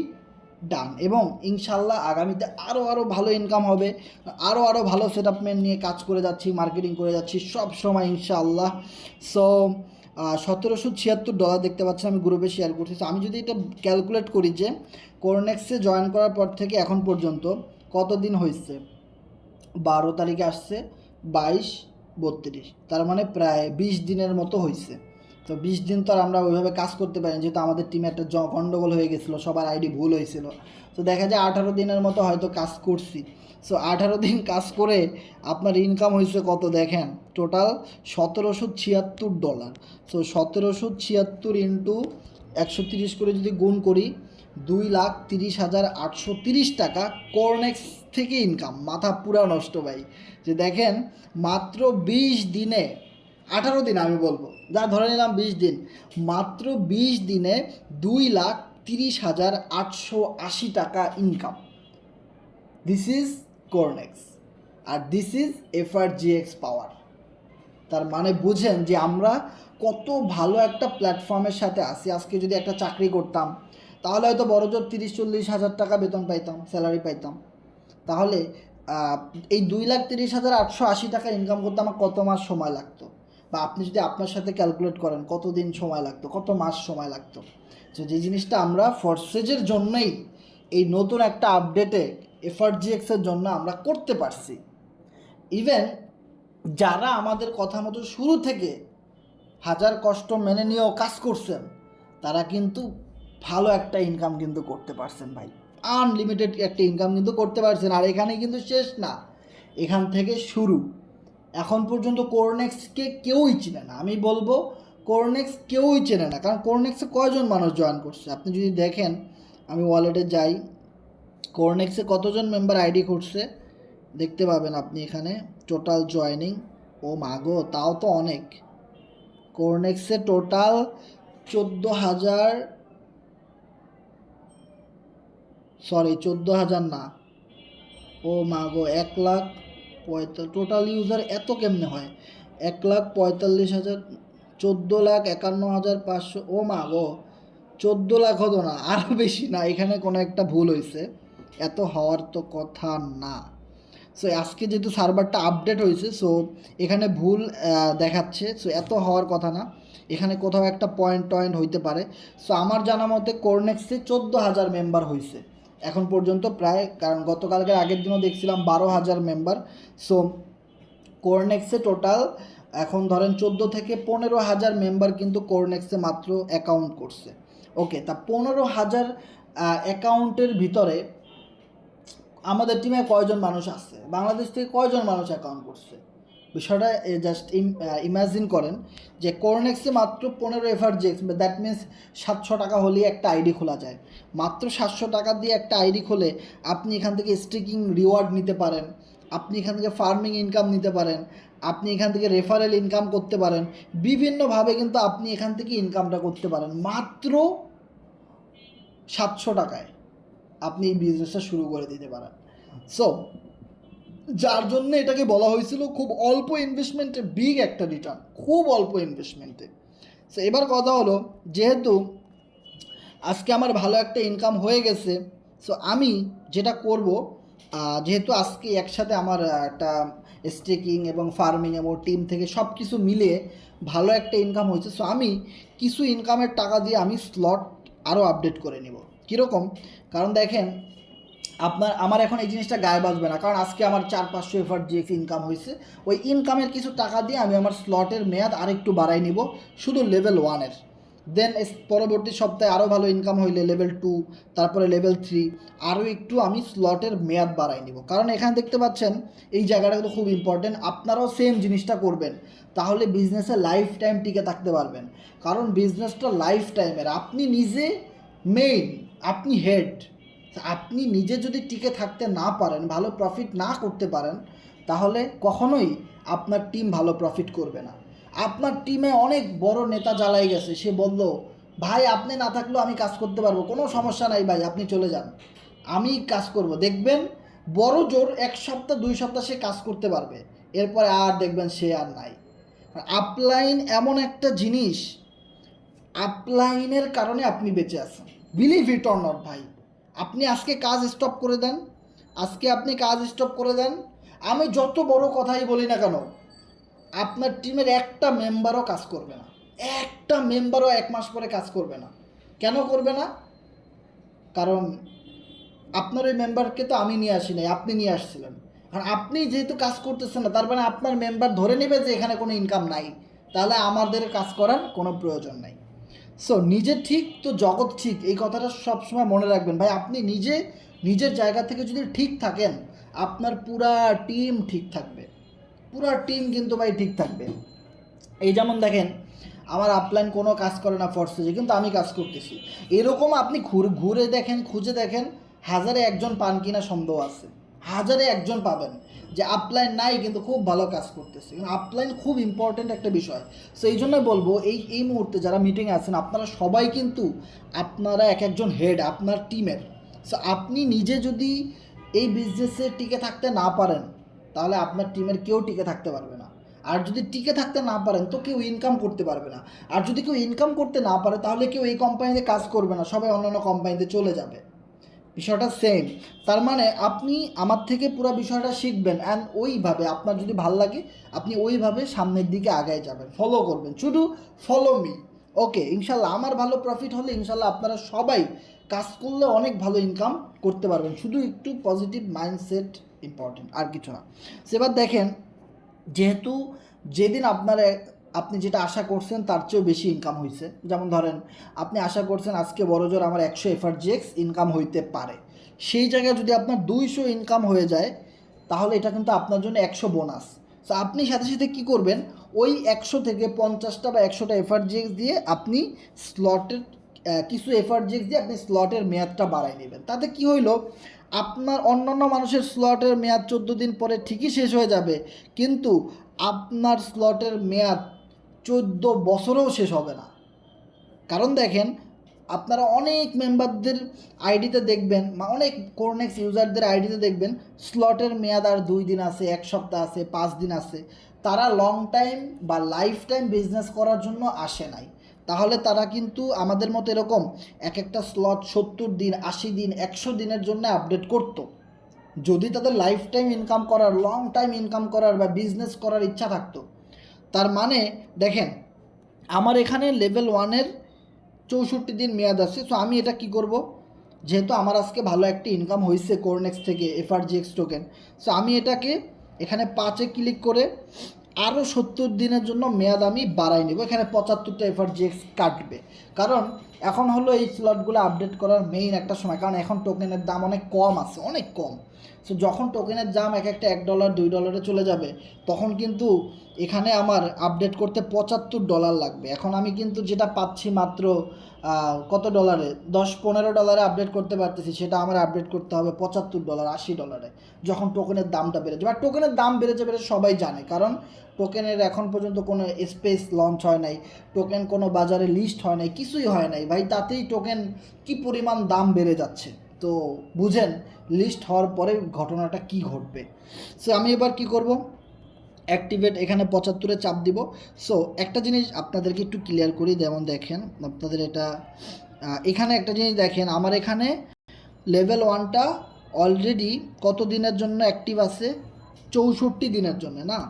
ডান, এবং ইনশাল্লাহ আগামীতে আরও ভালো ইনকাম হবে। আরও ভালো সেটআপমেন্ট নিয়ে কাজ করে যাচ্ছি, মার্কেটিং করে যাচ্ছি সব সময় ইনশাআল্লাহ। সো $1,776 দেখতে পাচ্ছেন, আমি গ্রুপে শেয়ার করছি। আমি যদি এটা ক্যালকুলেট করি যে কোরনেক্সে জয়েন করার পর থেকে এখন পর্যন্ত কত দিন হয়েছে, 12 তারিখে আসছে, 22, 32, তার মানে প্রায় 20 দিনের মতো হয়েছে। তো 20 দিন তো আর আমরা ওইভাবে কাজ করতে পারি, যেহেতু আমাদের টিমে একটা গণ্ডগোল হয়ে গেছিলো, সবার আইডি ভুল হয়েছিল। তো দেখা যায় 18 দিনের মতো হয়তো কাজ করছি। সো 18 দিন কাজ করে আপনার ইনকাম হয়েছে কত দেখেন, টোটাল $1,776। সো 1,776 ইন্টু 130 করে যদি গুণ করি, 2,30,830 টাকা কোরনেক্স থেকে ইনকাম। মাথা পুরা নষ্ট ভাই, যে দেখেন মাত্র 20 দিনে, 18 দিন আমি বলবো, যা ধরে নিলাম 20 দিন, মাত্র 20 দিনে 2,30,880 টাকা ইনকাম। দিস ইজ কোরনেক্স, আর দিস ইজ এফআরজিএক্স পাওয়ার। তার মানে বুঝেন যে আমরা কত ভালো একটা প্ল্যাটফর্মের সাথে আসি। আজকে যদি একটা চাকরি করতাম তাহলে হয়তো বড়জোর 30-40 হাজার টাকা বেতন পাইতাম, স্যালারি পাইতাম। তাহলে এই 2,30,880 টাকা ইনকাম করতে আমার কত মাস সময় লাগতো, বা আপনি যদি আপনার সাথে ক্যালকুলেট করেন কত দিন সময় লাগতো, কত মাস সময় লাগতো। তো যে জিনিসটা আমরা ফোর্সেজের জন্যই এই নতুন একটা আপডেটে এফআরজিএক্সের জন্য আমরা করতে পারছি। ইভেন যারা আমাদের কথা মতো শুরু থেকে হাজার কষ্ট মেনে নিয়েও কাজ করছেন, তারা কিন্তু ভালো একটা ইনকাম কিন্তু করতে পারছেন ভাই, আনলিমিটেড একটা ইনকাম কিন্তু করতে পারছেন। আর এখানে কিন্তু শেষ না, এখান থেকে শুরু। এখন পর্যন্ত কোরনেক্সকে কেউই চেনে না, আমি বলবো কোরনেক্স কেউই চেনে না। কারণ কোরনেক্সে কয়জন মানুষ জয়েন করছে আপনি যদি দেখেন, আমি ওয়ালেটে যাই, কোরনেক্সে কতজন মেম্বার আইডি করছে দেখতে পাবেন আপনি এখানে, টোটাল জয়নিং। ও মাগো, তাও তো অনেক। কোরনেক্সে টোটাল 14,000, সরি 14,000 না, ও মাগো 1,45,000 টোটাল ইউজার। এত কেমনে হয়? 1,45,000, 14,51,500। ও মাগো, 14 লাখ হতো না, আরও বেশি না, এখানে কোনো একটা ভুল হয়েছে, এত হওয়ার তো কথা না। সো আজকে যেহেতু সার্ভারটা আপডেট হয়েছে, সো এখানে ভুল দেখাচ্ছে। সো এত হওয়ার কথা না, এখানে কোথাও একটা পয়েন্ট হইতে পারে। সো আমার জানা মতে কোরনেক্সে 14,000 মেম্বার হয়েছে এখন পর্যন্ত প্রায়, কারণ গতকালকের আগের দিনও দেখছিলাম 12,000 মেম্বার। সো কোরনেক্সে টোটাল এখন ধরেন 14 থেকে 15,000 মেম্বার কিন্তু কোরনেক্সে মাত্র অ্যাকাউন্ট করছে। ওকে, তা 15,000 অ্যাকাউন্টের ভিতরে আমাদের টিমে কয়জন মানুষ আছে, বাংলাদেশ থেকে কয়জন মানুষ অ্যাকাউন্ট করছে, বিষয়টা জাস্ট ইমাজিন করেন যে কোরনেক্সে মাত্র 15 এফআরজিএক্স, দ্যাট মিনস 700 টাকা হলেই একটা আইডি খোলা যায়। মাত্র 700 টাকা দিয়ে একটা আইডি খোলে আপনি এখান থেকে স্টেকিং রিওয়ার্ড নিতে পারেন, আপনি এখান থেকে ফার্মিং ইনকাম নিতে পারেন, আপনি এখান থেকে রেফারেল ইনকাম করতে পারেন, বিভিন্নভাবে কিন্তু আপনি এখান থেকে ইনকামটা করতে পারেন। মাত্র 700 টাকায় আপনি এই বিজনেসটা শুরু করে দিতে পারেন। সো যার জন্য এটাকে বলা হয়েছিল খুব অল্প ইনভেস্টমেন্টে বিগ একটা রিটার্ন, খুব অল্প ইনভেস্টমেন্টে। সো এবার কথা হলো, যেহেতু আজকে আমার ভালো একটা ইনকাম হয়ে গেছে, সো আমি যেটা করব, যেহেতু আজকে একসাথে আমার একটা স্টেকিং এবং ফার্মিং এবং টিম থেকে সব কিছু মিলিয়ে ভালো একটা ইনকাম হয়েছে, সো আমি কিছু ইনকামের টাকা দিয়ে আমি স্লট আরও আপডেট করে নিব। কীরকম? কারণ দেখেন আমার এখন এই জিনিসটা গায়ে বাজবে না, কারণ আজকে আমার 400-500 এফআরজিএক্স ইনকাম হয়েছে। ওই ইনকামের কিছু টাকা দিয়ে আমি আমার স্লটের মেয়াদ আরেকটু বাড়াই নিব, শুধু লেভেল 1-এর। দেন পরবর্তী সপ্তাহে আরও ভালো ইনকাম হইলে লেভেল 2, তারপরে লেভেল 3, আরও একটু আমি স্লটের মেয়াদ বাড়াই নিব। কারণ এখানে দেখতে পাচ্ছেন এই জায়গাটা কিন্তু খুব ইম্পর্টেন্ট, আপনারাও সেম জিনিসটা করবেন, তাহলে বিজনেসে লাইফ টাইম টিকে থাকতে পারবেন। কারণ বিজনেসটা লাইফ টাইমের, আপনি নিজে মেইন, আপনি হেড। আপনি নিজে যদি টিকে থাকতে না পারেন, ভালো প্রফিট না করতে পারেন, তাহলে কখনোই আপনার টিম ভালো প্রফিট করবে না। আপনার টিমে অনেক বড় নেতা জ্বালাই গেছে, সে বলল ভাই আপনি না থাকলেও আমি কাজ করতে পারবো, কোনো সমস্যা নাই ভাই, আপনি চলে যান, আমি কাজ করব। দেখবেন বড় জোর 1 সপ্তাহ 2 সপ্তাহ সে কাজ করতে পারবে, এরপরে আর দেখবেন সে আর নাই। আপলাইন এমন একটা জিনিস, আপলাইনের কারণে আপনি বেঁচে আছেন, বিলিভ ইট অর নট ভাই। আপনি আজকে কাজ স্টপ করে দেন, আজকে আপনি কাজ স্টপ করে দেন, আমি যত বড় কথাই বলি না কেন, আপনার টিমের একটা মেম্বারও কাজ করবে না, একটা মেম্বারও 1 মাস পরে কাজ করবে না। কেন করবে না? কারণ আপনার ওই মেম্বারকে তো আমি নিয়ে আসি নাই, আপনি নিয়ে আসছিলেন। কারণ আপনি যেহেতু কাজ করতেছেন না, তার মানে আপনার মেম্বার ধরে নেবে যে এখানে কোনো ইনকাম নাই, তাহলে আমাদের কাজ করার কোনো প্রয়োজন নাই। সো নিজে ঠিক তো জগৎ ঠিক, এই কথাটা সবসময় মনে রাখবেন ভাই। আপনি নিজে নিজের জায়গা থেকে যদি ঠিক থাকেন, আপনার পুরা টিম ঠিক থাকবে, পুরা টিম কিন্তু ভাই ঠিক থাকবে। এই যেমন দেখেন, আমার আপলাইন কোনো কাজ করে না ফোর্সেজে, কিন্তু আমি কাজ করতেছি। এরকম আপনি ঘুরে দেখেন, খুঁজে দেখেন, 1000-এ 1জন পান কিনা সন্দেহ আছে, 1000-এ 1জন পাবেন যে আপলাইন নাই কিন্তু খুব ভালো কাজ করতেছে। আপলাইন খুব ইম্পর্ট্যান্ট একটা বিষয়। সো এই জন্যই বলবো, এই মুহূর্তে যারা মিটিংয়ে আছেন আপনারা সবাই কিন্তু আপনারা একজন হেড আপনার টিমের। সো আপনি নিজে যদি এই বিজনেসে টিকে থাকতে না পারেন, তাহলে আপনার টিমের কেউ টিকে থাকতে পারবে না। আর যদি টিকে থাকতে না পারেন তো কেউ ইনকাম করতে পারবে না। আর যদি কেউ ইনকাম করতে না পারে, তাহলে কেউ এই কোম্পানিতে কাজ করবে না, সবাই অন্যান্য কোম্পানিতে চলে যাবে। বিষয়টা সেম। তার মানে আপনি আমার থেকে পুরো বিষয়টা শিখবেন, অ্যান্ড ওইভাবে আপনার যদি ভাল লাগে আপনি ওইভাবে সামনের দিকে আগায় যাবেন, ফলো করবেন, শুধু ফলো মি। ওকে, ইনশাল্লাহ আমার ভালো প্রফিট হলে ইনশাল্লাহ আপনারা সবাই কাজ করলে অনেক ভালো ইনকাম করতে পারবেন। শুধু একটু পজিটিভ মাইন্ডসেট ইম্পর্টেন্ট, আর কিছু না। সেবার দেখেন, যেহেতু যেদিন আপনি যেটা আশা করছেন তার চেয়েও বেশি ইনকাম হয়েছে, যেমন ধরেন আপনি আশা করছেন আজকে বড় জোর আমার 100 এফআরজিএক্স ইনকাম হইতে পারে, সেই জায়গায় যদি আপনার 200 ইনকাম হয়ে যায়, তাহলে এটা কিন্তু আপনার জন্য 100 বোনাস। সো আপনি সাথে সাথে কী করবেন, ওই 100 থেকে 50টা বা 100টা এফআরজিএক্স দিয়ে আপনি স্লটের কিছু এফআরজিএক্স দিয়ে আপনি স্লটের মেয়াদটা বাড়াই নেবেন। তাতে কি হইলো, আপনার অন্যান্য মানুষের স্লটের মেয়াদ 14 দিন পরে ঠিকই শেষ হয়ে যাবে, কিন্তু আপনার স্লটের মেয়াদ 14 বছরেও শেষ হবে না। কারণ দেখেন, আপনারা অনেক মেম্বারদের আইডিতে দেখবেন, অনেক কোরনেক্স ইউজারদের আইডিতে দেখবেন স্লটের মেয়াদ আর 2 দিন আছে, 1 সপ্তাহ আছে, 5 দিন আছে। তারা লং টাইম বা লাইফ টাইম বিজনেস করার জন্য আসে নাই। তাহলে তারা কিন্তু আমাদের মতো এরকম একটা স্লট 70 দিন, 80 দিন, 100 দিনের জন্য আপডেট করতো। যদি তাদের লাইফ টাইম ইনকাম করার, লং টাইম ইনকাম করার বা বিজনেস করার ইচ্ছা থাকতো, তার মানে দেখেন আমার এখানে লেভেল 1-এর 64 দিন মেয়াদ আছে। সো আমি এটা কি করব, যেহেতু আমার আজকে ভালো একটা ইনকাম হয়েছে কোরনেক্স থেকে এফআরজিএক্স টোকেন, সো আমি এটাকে এখানে 5-এ ক্লিক করে আরও 70 দিনের জন্য মেয়াদ আমি বাড়াই নেব। এখানে 75টা এফআরজিএক্স কাটবে, কারণ এখন হলো এই স্লটগুলো আপডেট করার মেইন একটা সময়, কারণ এখন টোকেনের দাম অনেক কম আছে, অনেক কম। সো যখন টোকেনের দাম একটা $1 $2 চলে যাবে, তখন কিন্তু এখানে আমার আপডেট করতে $75 লাগবে। এখন আমি কিন্তু যেটা পাচ্ছি মাত্র কত ডলারে, $10-15 আপডেট করতে পারতেছি, সেটা আমার আপডেট করতে হবে $75 $80 যখন টোকেনের দামটা বেড়ে যাবে। আর টোকেনের দাম বেড়ে যাবে সবাই জানে, কারণ টোকেনের এখন পর্যন্ত কোনো স্পেস লঞ্চ হয় নাই, টোকেন কোনো বাজারে লিস্ট হয় নাই, কিছুই হয় নাই ভাই, তাতেই টোকেন কি পরিমাণ দাম বেড়ে যাচ্ছে। তো বুঝেন লিস্ট হওয়ার পরে ঘটনাটা কি ঘটবে। সো আমি এবার কি করব, অ্যাক্টিভেট এখানে 75-এ চাপ দিব। সো একটা জিনিস আপনাদেরকে একটু ক্লিয়ার করি, যেমন দেখেন আপনাদের এটা এখানে একটা জিনিস দেখেন, আমার এখানে লেভেল 1টা অলরেডি কত দিনের জন্য অ্যাক্টিভ আছে, 64 দিনের জন্য না।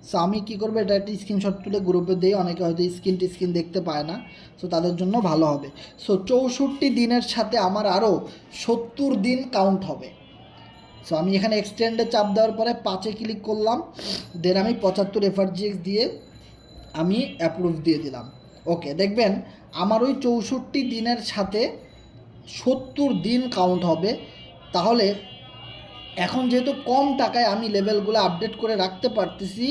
সো আমি কী করবো, এটা একটা স্ক্রিনশট তুলে গ্রুপে দিই, অনেকে হয়তো স্ক্রিন দেখতে পায় না, সো তাদের জন্য ভালো হবে। সো 64 দিনের সাথে আমার আরও 70 দিন কাউন্ট হবে। সো আমি এখানে এক্সটেন্ডে চাপ দেওয়ার পরে 5-এ ক্লিক করলাম, দেন আমি 75 এফআরজিএক্স দিয়ে আমি অ্যাপ্রুভ দিয়ে দিলাম। ওকে, দেখবেন আমার ওই 64 দিনের সাথে 70 দিন কাউন্ট হবে। তাহলে এখন যেহেতু কম টাকায় আমি লেভেলগুলো আপডেট করে রাখতে পারতেছি,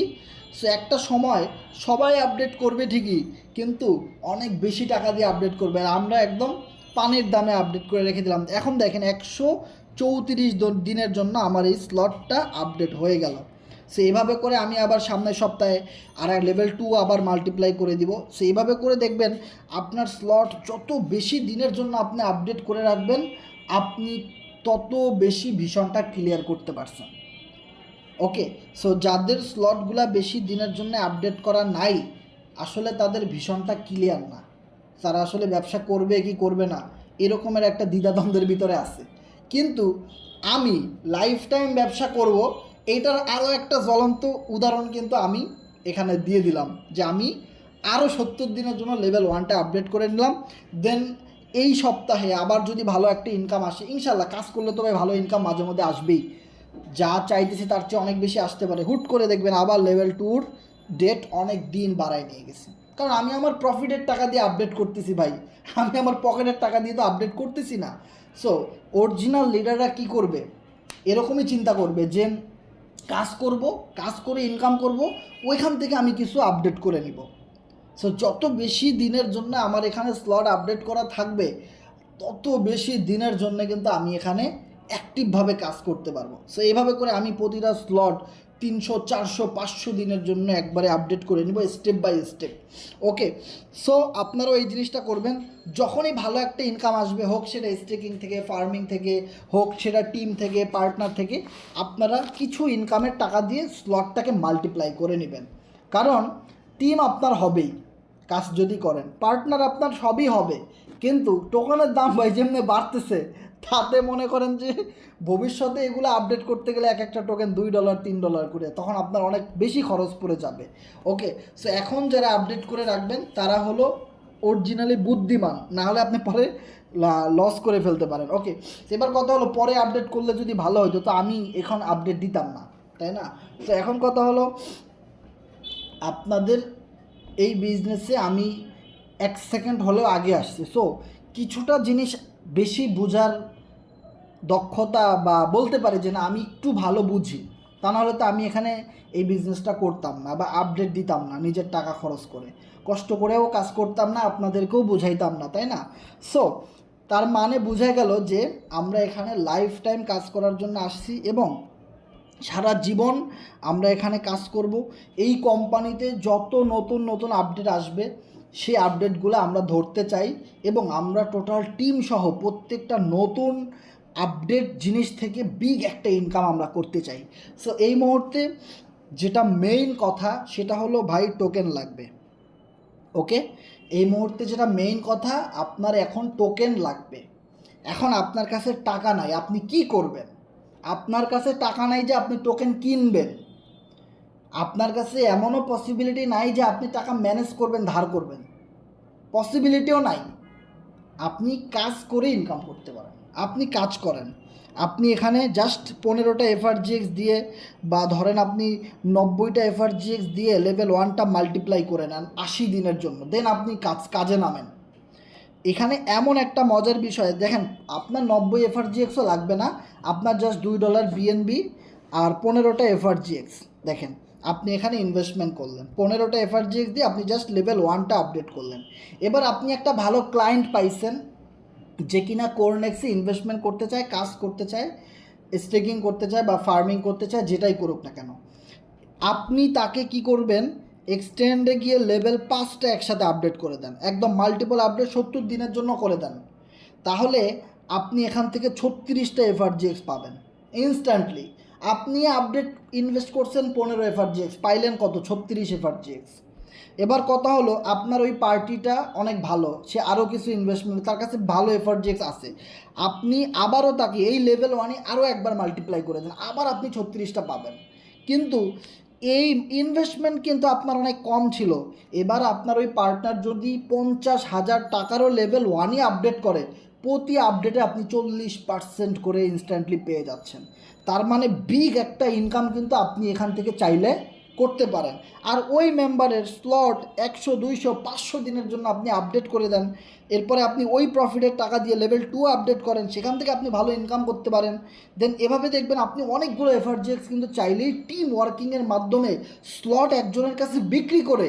সো একটা সময় সবাই আপডেট করবে ঠিকই, কিন্তু অনেক বেশি টাকা দিয়ে আপডেট করবে, আর আমরা একদম পানির দামে আপডেট করে রেখে দিলাম। এখন দেখেন 134 দিনের জন্য আমার এই স্লটটা আপডেট হয়ে গেল। সো এইভাবে করে আমি আবার সামনের সপ্তাহে আর লেভেল 2 আবার মাল্টিপ্লাই করে দিব। সো এইভাবে করে দেখবেন আপনার স্লট যত বেশি দিনের জন্য আপনি আপডেট করে রাখবেন, আপনি তত বেশি ভিশনটা ক্লিয়ার করতে পারছেন। ওকে, সো যাদের স্লটগুলো বেশি দিনের জন্য আপডেট করা নাই, আসলে তাদের ভিশনটা ক্লিয়ার না, তারা আসলে ব্যবসা করবে কি করবে না এরকমের একটা দ্বিধাদ্বন্দ্বের ভিতরে আছে। কিন্তু আমি লাইফ টাইম ব্যবসা করব, এইটার আরও একটা জ্বলন্ত উদাহরণ কিন্তু আমি এখানে দিয়ে দিলাম, যে আমি আরও 70 দিনের জন্য লেভেল 1টা আপডেট করে নিলাম। দেন এই সপ্তাহে আবার যদি ভালো একটা ইনকাম আসে, ইনশাল্লাহ কাজ করলে তো ভাই ভালো ইনকাম মাঝে মধ্যে আসবেই, যা চাইতেছি তার চেয়ে অনেক বেশি আসতে পারে। হুট করে দেখবেন আবার লেভেল 2-র ডেট অনেক দিন বাড়ায় নিয়ে গেছে, কারণ আমি আমার প্রফিটের টাকা দিয়ে আপডেট করতেছি ভাই, আমি আমার পকেটের টাকা দিয়ে তো আপডেট করতেছি না। সো অরিজিনাল লিডাররা কী করবে, এরকমই চিন্তা করবে যে কাজ করব, কাজ করে ইনকাম করব, ওইখান থেকে আমি কিছু আপডেট করে নিব। সো যত বেশি দিনের জন্য আমার এখানে স্লট আপডেট করা থাকবে, তত বেশি দিনের জন্য কিন্তু আমি এখানে অ্যাক্টিভভাবে কাজ করতে পারবো। সো এইভাবে করে আমি প্রতিটা স্লট 300, 400, 500 দিনের জন্য একবারে আপডেট করে নিব step by step. Okay, so আপনারাও এই জিনিসটা করবেন, যখনই ভালো একটা ইনকাম আসবে, হোক সেটা স্টেকিং থেকে, ফার্মিং থেকে, হোক সেটা টিম থেকে, পার্টনার থেকে, আপনারা কিছু ইনকামের টাকা দিয়ে স্লটটাকে মাল্টিপ্লাই করে নেবেন। কারণ টিম আপনার হবেই কাজ যদি করেন, পার্টনার আপনার সবই হবে, কিন্তু টোকনের দাম ভাই যেমনি বাড়তেছে, তাতে মনে করেন যে ভবিষ্যতে এগুলো আপডেট করতে গেলে এক একটা টোকেন $2, $3 করে, তখন আপনার অনেক বেশি খরচ পড়ে যাবে। ওকে, সো এখন যারা আপডেট করে রাখবেন তারা হলো অরিজিনালি বুদ্ধিমান, না হলে আপনি পরে লস করে ফেলতে পারেন। ওকে, এবার কথা হলো পরে আপডেট করলে যদি ভালো হতো তো আমি এখন আপডেট দিতাম না, তাই না? তো এখন কথা হলো আপনাদের এই বিজনেসে আমি 1 সেকেন্ড হলেও আগে আসছি, সো কিছুটা জিনিস বেশি বোঝার দক্ষতা, বা বলতে পারি যে না আমি একটু ভালো বুঝি, তা নাহলে তো আমি এখানে এই বিজনেসটা করতাম না, বা আপডেট দিতাম না, নিজের টাকা খরচ করে কষ্ট করেও কাজ করতাম না, আপনাদেরকেও বুঝাইতাম না, তাই না? সো তার মানে বোঝা গেল যে আমরা এখানে লাইফ টাইম কাজ করার জন্য আসছি, এবং সারা জীবন আমরা এখানে কাজ করব। এই কোম্পানিতে যত নতুন নতুন আপডেট আসবে, সেই আপডেটগুলো আমরা ধরতে চাই, এবং আমরা টোটাল টিম সহ প্রত্যেকটা নতুন আপডেট জিনিস থেকে বিগ একটা ইনকাম আমরা করতে চাই। সো এই মুহূর্তে যেটা মেইন কথা সেটা হলো ভাই টোকেন লাগবে। ওকে, এই মুহূর্তে যেটা মেইন কথা, আপনার এখন টোকেন লাগবে। এখন আপনার কাছে টাকা নাই, আপনি কি করবেন? আপনার কাছে টাকা নাই যে আপনি টোকেন কিনবেন, আপনার কাছে এমনও পসিবিলিটি নাই যে আপনি টাকা ম্যানেজ করবেন, ধার করবেন, পসিবিলিটিও নাই। আপনি কাজ করে ইনকাম করতে পারেন, আপনি কাজ করেন, আপনি এখানে জাস্ট 15টা FRGX দিয়ে, বা ধরেন আপনি 90টা FRGX দিয়ে লেভেল 1টা মাল্টিপ্লাই করে নেন 80 দিনের জন্য, দেন আপনি কাজে নামেন। এখানে এমন একটা মজার বিষয় দেখেন, আপনার 90 FRGXও লাগবে না, আপনার জাস্ট $2 BNB আর 15টা FRGX। দেখেন আপনি এখানে ইনভেস্টমেন্ট করলেন 15টা FRGX দিয়ে, আপনি জাস্ট লেভেল 1টা আপডেট করলেন। এবার আপনি একটা ভালো ক্লায়েন্ট পাইছেন যে কিনা কোরনেক্সে ইনভেস্টমেন্ট করতে চায়, কাজ করতে চায়, স্টেকিং করতে চায়, বা ফার্মিং করতে চায়, যেটাই করুক না কেন, আপনি তাকে কি করবেন, এক্সটেন্ডে গিয়ে লেভেল 5টা একসাথে আপডেট করে দেন, একদম মাল্টিপল আপডেট 70 দিনের জন্য করে দেন। তাহলে আপনি এখান থেকে 36টা FRGX পাবেন ইনস্ট্যান্টলি। আপনি আপডেট ইনভেস্ট করছেন 15 FRGX, পাইলেন কত? 36 FRGX। এবার কথা হলো আপনার ওই পার্টিটা অনেক ভালো, সে আরও কিছু ইনভেস্টমেন্ট, তার কাছে ভালো FRGX আছে, আপনি আবারও তাকে এই লেভেল 1-এ আরও একবার মাল্টিপ্লাই করে দেন, আবার আপনি 36টা পাবেন। কিন্তু এই ইনভেস্টমেন্ট কিন্তু আপনার অনেক কম ছিল। এবার আপনার ওই পার্টনার যদি 50,000 টাকারও লেভেল 1-ই আপডেট করে, প্রতি আপডেটে আপনি 40% করে ইনস্ট্যান্টলি পেয়ে যাচ্ছেন। তার মানে বিগ একটা ইনকাম কিন্তু আপনি এখান থেকে চাইলে করতে পারেন। আর ওই মেম্বারের স্লট 100, 200, 500 দিনের জন্য আপনি আপডেট করে দেন, এরপরে আপনি ওই প্রফিটের টাকা দিয়ে লেভেল 2 আপডেট করেন, সেখান থেকে আপনি ভালো ইনকাম করতে পারেন। দেন এভাবে দেখবেন আপনি অনেকগুলো FRGX কিন্তু চাইলেই টিম ওয়ার্কিংয়ের মাধ্যমে স্লট একজনের কাছে বিক্রি করে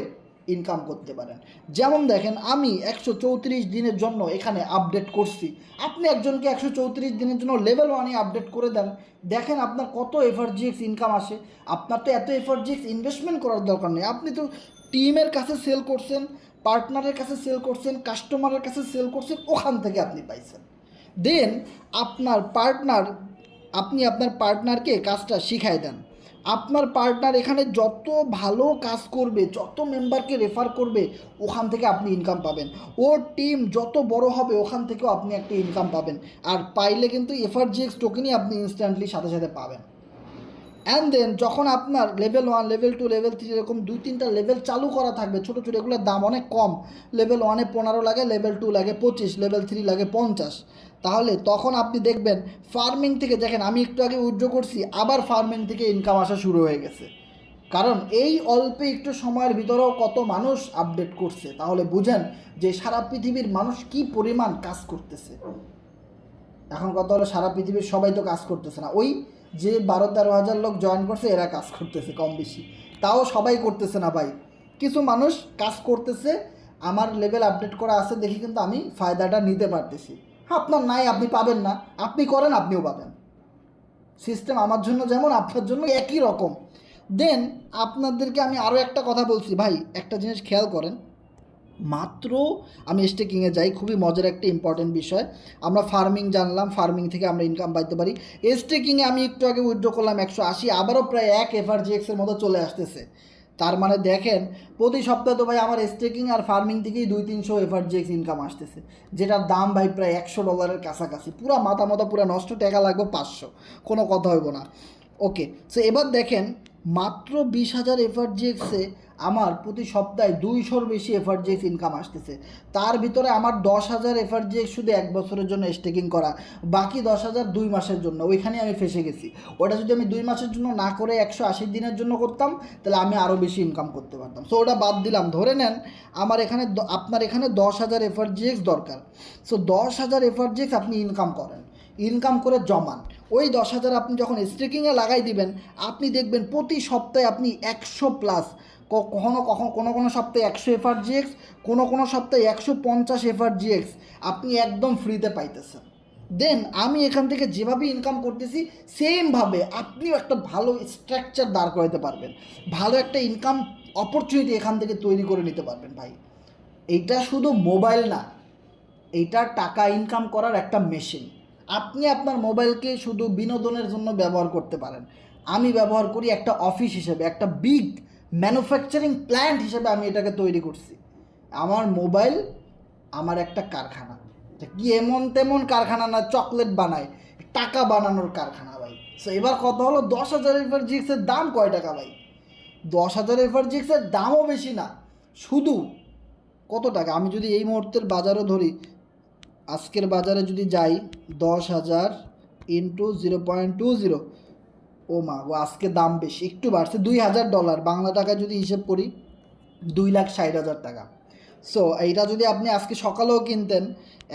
ইনকাম করতে পারেন। যেমন দেখেন আমি 134 দিনের জন্য এখানে আপডেট করছি, আপনি একজনকে 134 দিনের জন্য লেভেল 1-এ আপডেট করে দেন, দেখেন আপনার কত এফআরজিএক্স ইনকাম আসে। আপনার তো এত এফআরজিএক্স ইনভেস্টমেন্ট করার দরকার নেই, আপনি তো টিমের কাছে সেল করছেন, পার্টনারের কাছে সেল করছেন, কাস্টমারের কাছে সেল করছেন, ওখান থেকে আপনি পাইছেন। দেন আপনি আপনার পার্টনারকে কাজটা শিখাই দেন। আপনার পার্টনার এখানে যত ভালো কাজ করবে, যত মেম্বারকে রেফার করবে, ওখান থেকে আপনি ইনকাম পাবেন। ওর টিম যত বড় হবে, ওখান থেকেও আপনি একটা ইনকাম পাবেন। আর পাইলে কিন্তু এফআরজিএক্স টোকেনই আপনি ইনস্ট্যান্টলি সাথে সাথে পাবেন। অ্যান্ড দেন যখন আপনার লেভেল 1, লেভেল 2, লেভেল 3 এরকম 2-3টা লেভেল চালু করা থাকবে, ছোটো ছোটো, এগুলোর দাম অনেক কম। লেভেল 1-এ 15 লাগে, লেভেল 2 লাগে 25, লেভেল 3 লাগে 50। তাহলে তখন আপনি দেখবেন ফার্মিং থেকে, দেখেন আমি একটু আগে উইথড্র করছি, আবার ফার্মিং থেকে ইনকাম আসা শুরু হয়ে গেছে। কারণ এই অল্প একটু সময়ের ভিতরেও কত মানুষ আপডেট করছে, তাহলে বুঝেন যে সারা পৃথিবীর মানুষ কি পরিমাণ কাজ করতেছে। এখন কথা হলো, সারা পৃথিবীর সবাই তো কাজ করতেছে না, ওই যে 12-13 হাজার লোক জয়েন করছে এরা কাজ করতেছে কম বেশি, তাও সবাই করতেছে না ভাই, কিছু মানুষ কাজ করতেছে। আমার লেভেল আপডেট করা আছে দেখি কিন্তু আমি ফায়দাটা নিতে পারতেছি। আপনার নাই, আপনি পাবেন না, আপনি করেন আপনিও পাবেন। সিস্টেম আমার জন্য যেমন আপনার জন্য একই রকম। দেন আপনাদেরকে আমি আরও একটা কথা বলছি ভাই, একটা জিনিস খেয়াল করেন। মাত্র আমি স্টেকিংয়ে যাই, খুবই মজার একটা ইম্পর্টেন্ট বিষয়। আমরা ফার্মিং জানলাম, ফার্মিং থেকে আমরা ইনকাম পাইতে পারি। স্টেকিংয়ে আমি একটু আগে উইথড্র করলাম 180, আবারও প্রায় 1 এফআরজিএক্সের মতো চলে আসতেছে। তার মানে দেখেন প্রতি সপ্তাহে তো ভাই আমার স্টেকিং আর ফার্মিং থেকেই 200-300 এফআরজিএক্স ইনকাম আসতেছে, যেটার দাম ভাই প্রায় $100 কাছাকাছি। পুরো মাথা পুরো নষ্ট, টাকা লাগবে 500, কোনো কথা হইব না। ওকে, সো এবার দেখেন মাত্র 20,000 এফআরজিএক্সে আমার প্রতি সপ্তাহে 200-র বেশি এফআরজিএক্স ইনকাম আসতেছে। তার ভিতরে আমার 10,000 এফআরজিএক্স শুধু 1 বছরের জন্য স্টেকিং করা, বাকি 10,000 2 মাসের জন্য। ওইখানে আমি ফেসে গেছি। ওটা যদি আমি 2 মাসের জন্য না করে 180 দিনের জন্য করতাম, তাহলে আমি আরও বেশি ইনকাম করতে পারতাম। সো ওটা বাদ দিলাম। ধরে নেন আমার এখানে আপনার এখানে 10,000 এফআরজিএক্স দরকার। সো 10,000 এফআরজিএক্স আপনি ইনকাম করেন, ইনকাম করে জমান। ওই 10,000 আপনি যখন স্টেকিংয়ে লাগাই দিবেন, আপনি দেখবেন প্রতি সপ্তাহে আপনি 100+, কোনো সপ্তাহে 100 এফআরজিএক্স, কোনো সপ্তাহে 150 এফআরজিএক্স আপনি একদম ফ্রিতে পাইতেছেন। দেন আমি এখান থেকে যেভাবে ইনকাম করতেছি, সেমভাবে আপনিও একটা ভালো স্ট্রাকচার দাঁড় করাতে পারবেন, ভালো একটা ইনকাম অপরচুনিটি এখান থেকে তৈরি করে নিতে পারবেন ভাই। এইটা শুধু মোবাইল না, এইটা টাকা ইনকাম করার একটা মেশিন। আপনি আপনার মোবাইলকে শুধু বিনোদনের জন্য ব্যবহার করতে পারেন, আমি ব্যবহার করি একটা অফিস হিসেবে, একটা বিগ ম্যানুফ্যাকচারিং প্ল্যান্ট হিসেবে আমি এটাকে তৈরি করছি। আমার মোবাইল আমার একটা কারখানা, কি এমন তেমন কারখানা না, চকলেট বানায়, টাকা বানানোর কারখানা ভাই। সো এবার কথা হলো 10,000 এফআরজিএক্সের দাম কয় টাকা ভাই? 10,000 এফআরজিএক্সের দামও বেশি না, শুধু কত টাকা? আমি যদি এই মুহূর্তের বাজারও ধরি, আজকের বাজারে যদি যাই, 10,000 ইন্টু 0.20, ও মা ও আজকে দাম বেশি, একটু বাড়ছে, $2,000 বাংলা টাকা যদি হিসেব করি 2,60,000 টাকা। সো এইটা যদি আপনি আজকে সকালেও কিনতেন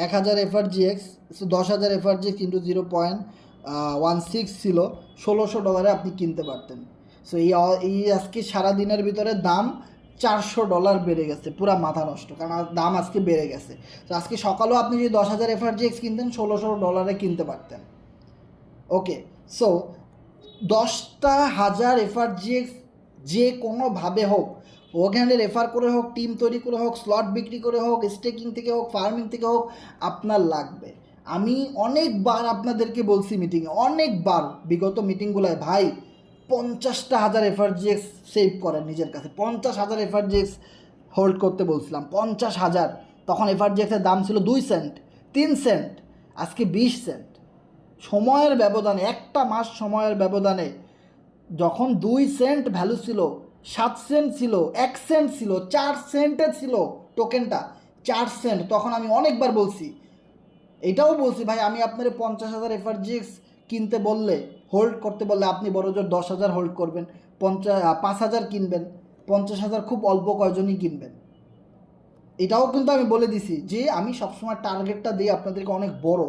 1,000 এফআরজিএক্স, সো 10,000 এফআরজিএক্স ইন্টু 0.16 ছিল, $1,600 আপনি কিনতে পারতেন। সো এই আজকে সারাদিনের ভিতরে দাম $400 বেড়ে গেছে, পুরা মাথা নষ্ট, কারণ দাম আজকে বেড়ে গেছে। তো আজকে সকালেও আপনি যদি 10,000 এফআরজিএক্স কিনতেন, $1,600 কিনতে পারতেন। ওকে, সো 10,000 এফআরজিএক্স যে কোনোভাবে হোক, ওখানে রেফার করে হোক, টিম তৈরি করে হোক, স্লট বিক্রি করে হোক, স্টেকিং থেকে হোক, ফার্মিং থেকে হোক, আপনার লাগবে। আমি অনেকবার আপনাদেরকে বলছি মিটিংয়ে, অনেকবার বিগত মিটিংগুলোয়, ভাই 50,000 এফআরজিএক্স সেভ করেন নিজের কাছে, 50,000 এফআরজিএক্স হোল্ড করতে বলছিলাম, 50,000। তখন এফআরজিএক্সের দাম ছিল 2 সেন্ট, 3 সেন্ট, আজকে 20 সেন্ট। সময়ের ব্যবধানে, একটা মাস সময়ের ব্যবধানে, যখন 2 সেন্ট ভ্যালু ছিল, 7 সেন্ট ছিল, 1 সেন্ট ছিল, 4 সেন্টে ছিল টোকেনটা, 4 সেন্ট। তখন আমি অনেকবার বলছি, এটাও বলছি, ভাই আমি আপনার 50,000 এফআরজিএক্স কিনতে বললে, হোল্ড করতে বললে, আপনি বড়জোর 10,000 হোল্ড করবেন, 5,000 কিনবেন, 50,000 খুব অল্প কয়জনই কিনবেন। এটাও কিন্তু আমি বলে দিছি যে আমি সবসময় টার্গেটটা দিই আপনাদেরকে অনেক বড়।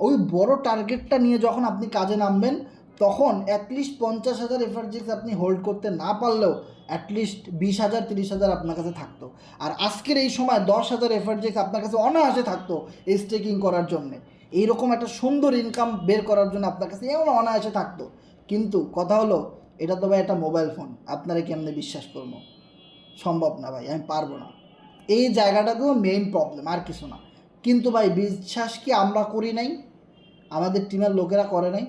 ওই বড় টার্গেটটা নিয়ে যখন আপনি কাজে নামবেন, তখন অ্যাটলিস্ট 50,000 এফআরজিএক্স আপনি হোল্ড করতে না পারলেও অ্যাটলিস্ট 20,000 30,000 আপনার কাছে থাকতো। আর আজকের এই সময় 10,000 এফআরজিএক্স আপনার কাছে অনায়াসে থাকতো স্টেকিং করার জন্যে। এইরকম একটা সুন্দর ইনকাম বের করার জন্য আপনার কাছে এমন অনায়াসে থাকতো। কিন্তু কথা হলো, এটা তো ভাই একটা মোবাইল ফোন, আপনারা কেমনে বিশ্বাস করবো? সম্ভব না ভাই, আমি পারবো না। এই জায়গাটাতেও মেইন প্রবলেম, আর কিছু না। কিন্তু ভাই বিশ্বাস কি আমরা করি নাই? আমাদের টিমের লোকেরা করে নাই?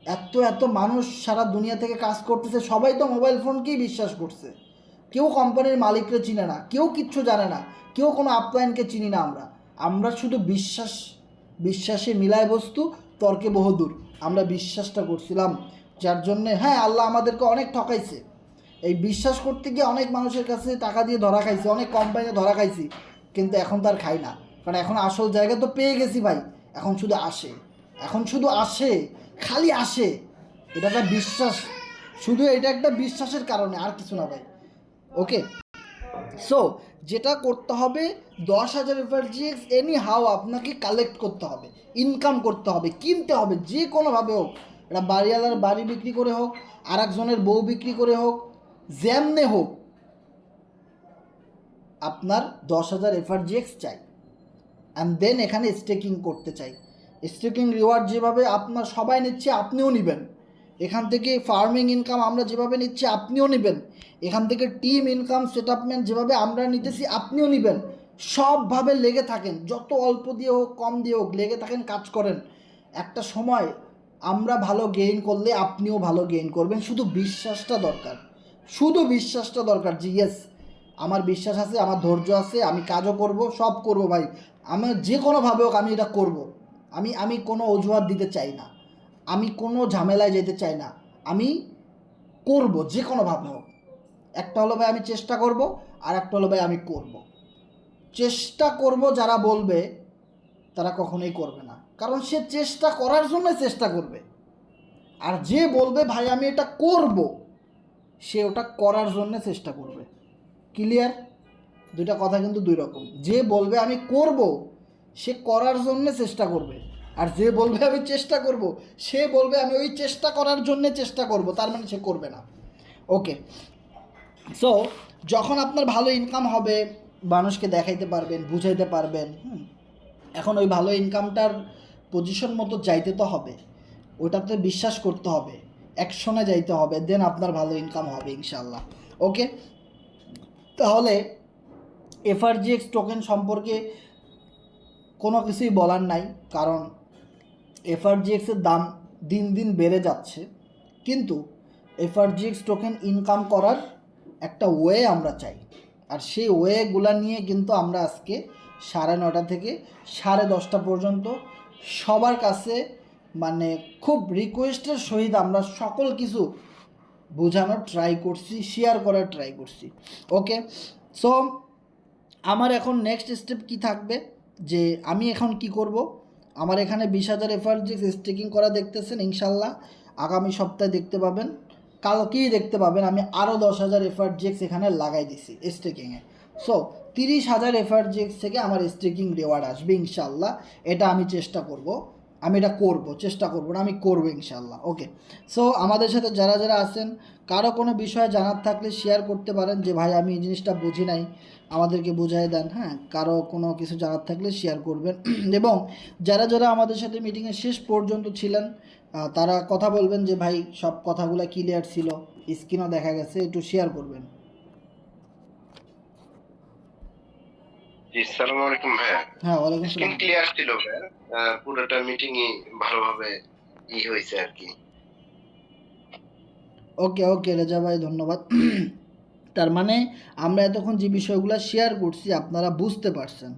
এত এত মানুষ সারা দুনিয়া থেকে কাজ করতেছে, সবাই তো মোবাইল ফোনকেই বিশ্বাস করছে। কেউ কোম্পানির মালিককে চিনে না, কেউ কিচ্ছু জানে না, কেউ কোনো আপলাইনকে চিনি না। আমরা শুধু বিশ্বাসে মিলায় বস্তু, তর্কে বহুদূর। আমরা বিশ্বাসটা করছিলাম, যার জন্যে হ্যাঁ আল্লাহ আমাদেরকে অনেক ঠকাইছে। এই বিশ্বাস করতে গিয়ে অনেক মানুষের কাছে টাকা দিয়ে ধরা খাইছি, অনেক কোম্পানিতে ধরা খাইছি, কিন্তু এখন তো আর খাই না। কারণ এখন আসল জায়গা তো পেয়ে গেছি ভাই। এখন শুধু আসে, এখন শুধু আসে, খালি আসে। এটা একটা বিশ্বাস, শুধু এটা একটা বিশ্বাসের কারণে, আর কিছু না ভাই। ওকে, সো যেটা করতে হবে, 10,000 এফআরজিএক্স এনি হাউ আপনাকে কালেক্ট করতে হবে, ইনকাম করতে হবে, কিনতে হবে, যে কোনোভাবে হোক। এটা বাড়িওয়ালার বাড়ি বিক্রি করে হোক, আর একজনের বউ বিক্রি করে হোক, যেমনে হোক আপনার 10,000 এফআরজিএক্স চাই। অ্যান্ড দেন এখানে স্টেকিং করতে চাই। স্টেকিং রিওয়ার্ড যেভাবে আপনার সবাই নিচ্ছে, আপনিও নেবেন। এখান থেকে ফার্মিং ইনকাম আমরা যেভাবে নিচ্ছি, আপনিও নেবেন। এখান থেকে টিম ইনকাম সেটআপমেন্ট যেভাবে আমরা নিতেছি, আপনিও নেবেন। সবভাবে লেগে থাকেন, যত অল্প দিয়ে হোক কম দিয়ে হোক লেগে থাকেন, কাজ করেন। একটা সময় আমরা ভালো গেইন করলে আপনিও ভালো গেইন করবেন। শুধু বিশ্বাসটা দরকার, শুধু বিশ্বাসটা দরকার যে ইয়েস আমার বিশ্বাস আছে, আমার ধৈর্য আছে, আমি কাজও করব, সব করব ভাই। আমার যে কোনোভাবে হোক আমি এটা করব। আমি কোনো অজুহাত দিতে চাই না, আমি কোনো ঝামেলায় যেতে চাই না, আমি করব যে কোনোভাবে হোক। একটা হলো ভাই আমি চেষ্টা করব, আর একটা হলো ভাই আমি করব। চেষ্টা করব যারা বলবে তারা কখনোই করবে না, কারণ সে চেষ্টা করার জন্য চেষ্টা করবে। আর যে বলবে ভাই আমি এটা করব, সে ওটা করার জন্য চেষ্টা করবে। ক্লিয়ার? দুইটা কথা কিন্তু দুই রকম। যে বলবে আমি করব, সে করার জন্য চেষ্টা করবে। আর যে বলবে আমি চেষ্টা করব, সে বলবে আমি ওই চেষ্টা করার জন্য চেষ্টা করব, তার মানে সে করবে না। ওকে, সো যখন আপনার ভালো ইনকাম হবে, মানুষকে দেখাইতে পারবেন, বুঝাইতে পারবেন, এখন ওই ভালো ইনকামটার পজিশন মতো যাইতে তো হবে, ওটাতে বিশ্বাস করতে হবে, অ্যাকশনে যাইতে হবে, দেন আপনার ভালো ইনকাম হবে ইনশাল্লাহ। ওকে, তাহলে এফআরজিএক্স টোকেন সম্পর্কে কোনো কিছুই বলার নাই, কারণ এফআরজিএক্সের দাম দিন দিন বেড়ে যাচ্ছে। কিন্তু এফআরজিএক্স টোকেন ইনকাম করার একটা ওয়ে আমরা চাই, আর সেই ওয়েগুলা নিয়ে কিন্তু আমরা আজকে 9:30 থেকে 10:30 পর্যন্ত সবার কাছে মানে খুব রিকোয়েস্টের সহিত আমরা সকল কিছু বোঝানোর ট্রাই করছি, শেয়ার করার ট্রাই করছি। ওকে, সো আমার এখন নেক্সট স্টেপ কি থাকবে, যে আমি এখন কি করব। আমার এখানে 20,000 এফআরজিএক্স স্টেকিং করা দেখতেছেন, ইনশাল্লাহ আগামী সপ্তাহে দেখতে পাবেন, কালকেই দেখতে পাবেন আমি আরও 10,000 এফআরজিএক্স এখানে লাগাই দিছি স্টেকিংয়ে। সো 30,000 এফআরজিএক্স থেকে আমার স্টেকিং রিওয়ার্ড আসবে ইনশাল্লাহ। এটা আমি চেষ্টা করব, আমি এটা করব, চেষ্টা করব না, আমি করবো ইনশাল্লাহ। ওকে, সো আমাদের সাথে যারা যারা আছেন, কারো কোনো বিষয়ে জানার থাকলে শেয়ার করতে পারেন, যে ভাই আমি এই জিনিসটা বুঝি নাই, আমাদেরকে বুঝাই দেন। হ্যাঁ, কারো কোনো কিছু জানার থাকলে শেয়ার করবেন। এবং যারা যারা আমাদের সাথে মিটিংয়ের শেষ পর্যন্ত ছিলেন, তারা কথা বলবেন যে ভাই সব কথাগুলো ক্লিয়ার ছিল, স্ক্রিনও দেখা গেছে, একটু শেয়ার করবেন। জি, আসসালামু আলাইকুম ভাইয়া। হ্যাঁ, ওয়ালাইকুম স্ক্রিন সালাম। ক্লিয়ার ছিল ভাইয়া। পুরোটা মিটিংই ভালোভাবে হয়েছে আর কি। ওকে ওকে রেজা ভাই, ধন্যবাদ। তার মানে আমরা এতক্ষণ যে বিষয়গুলো শেয়ার করছি আপনারা বুঝতে পারছেন,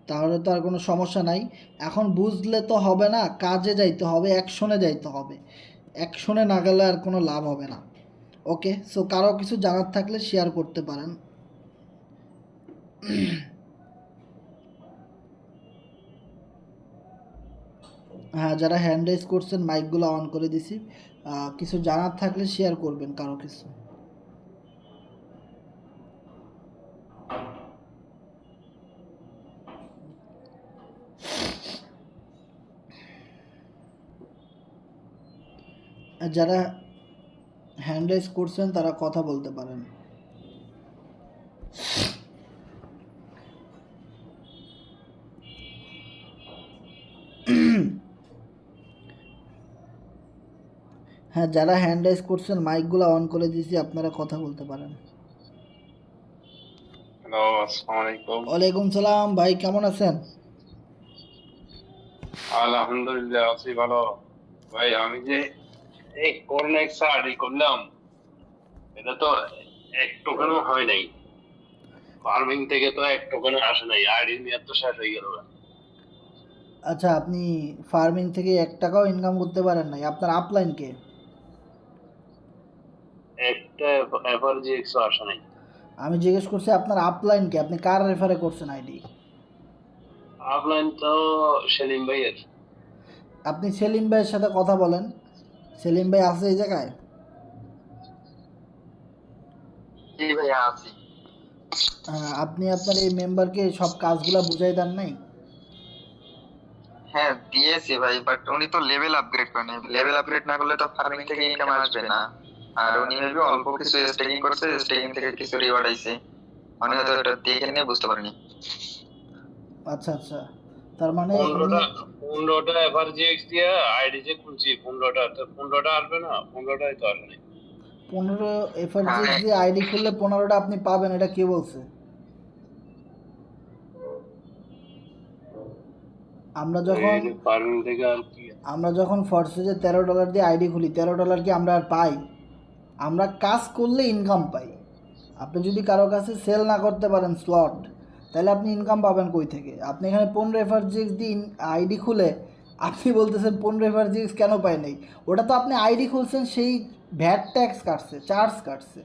তাহলে তো আর কোনো সমস্যা নাই। এখন বুঝলে তো হবে না, কাজে যাইতে হবে, অ্যাকশনে যাইতে হবে। অ্যাকশনে না গেলে আর কোনো লাভ হবে না। ওকে, সো কারো কিছু জানার থাকলে শেয়ার করতে পারেন। হ্যাঁ, যারা হ্যান্ড রাইজ করছেন মাইকগুলো অন করে দিছি, কিছু জানার থাকলে শেয়ার করবেন কারো কিছু। যারা হ্যান্ড রাইজ করছেন তারা কথা বলতে পারেন। হ্যাঁ, যারা হ্যান্ড রাইজ করছেন মাইকগুলো অন করে দিয়েছি, আপনারা কথা বলতে পারেন। হ্যালো, আসসালামু আলাইকুম। ওয়ালাইকুম সালাম ভাই, কেমন আছেন? আলহামদুলিল্লাহ আছি ভালো। ভাই আমি যে এই করনেক্স আইডি করলাম, এটা তো এক টোকেনও হয় নাই। ফার্মিং থেকে তো এক টোকেনও আসে নাই, আইডি নিয়ে তো শেষ হয়ে গেল। আচ্ছা, আপনি ফার্মিং থেকে 1 টাকাও ইনকাম করতে পারেন নাই? আপনার আপলাইন কে? একটা এফআরজিএক্সও আসে নাই। আমি জিজ্ঞেস করছি আপনার আপলাইন কে, আপনি কার রেফারে করছেন আইডি? অফলাইন তো সেলিম ভাইয়ের। আপনি সেলিম ভাইয়ের সাথে কথা বলেন। সেলিম ভাই আছে এই জায়গায়? জি ভাইয়া আছি। আপনি আপনার এই মেম্বারকে সব কাজগুলা বুঝাই দেন নাই? হ্যাঁ দিয়েছি ভাই, বাট উনি তো লেভেল আপগ্রেড করেনি। লেভেল আপগ্রেড না করলে তো ফার্মিং থেকে ইনকাম আসবে না। আর উনি মেবি অল্প কিছু স্টেকিং করছে, স্টেকিং থেকে কিছু রিওয়ার্ড আইছে। উনি হয়তো এটা দেখে নিয়ে বুঝতে পারেনি। আচ্ছা আচ্ছা, তার মানে উনি 15টা এফআরজিএক্স দিয়ে আইডি যে খুলছি, 15টা আসবে না, 15টাই তো আসে নাই। 15 এফআরজি হ্যাঁ। দিয়ে আইডি খুললে 15টা আপনি পাবেন, এটা কে বলছে? আমরা যখন ফার্মিং থেকে আর কি আমরা যখন ফরসেজে $13 দিয়ে আইডি খুলি, $13 কি আমরা আর পাই? আমরা কাজ করলে ইনকাম পাই। আপনি যদি কারো কাছে সেল না করতে পারেন স্লট, তাহলে আপনি ইনকাম পাবেন কই থেকে? আপনি এখানে 15 এফআরজিএক্স দিয়ে আইডি খুলে আপনি বলতেছেন 15 এফআরজিএক্স কেন পাই নাই? ওটা তো আপনি আইডি খুলছেন, সেই ভ্যাট ট্যাক্স কাটছে, চার্জ কাটছে,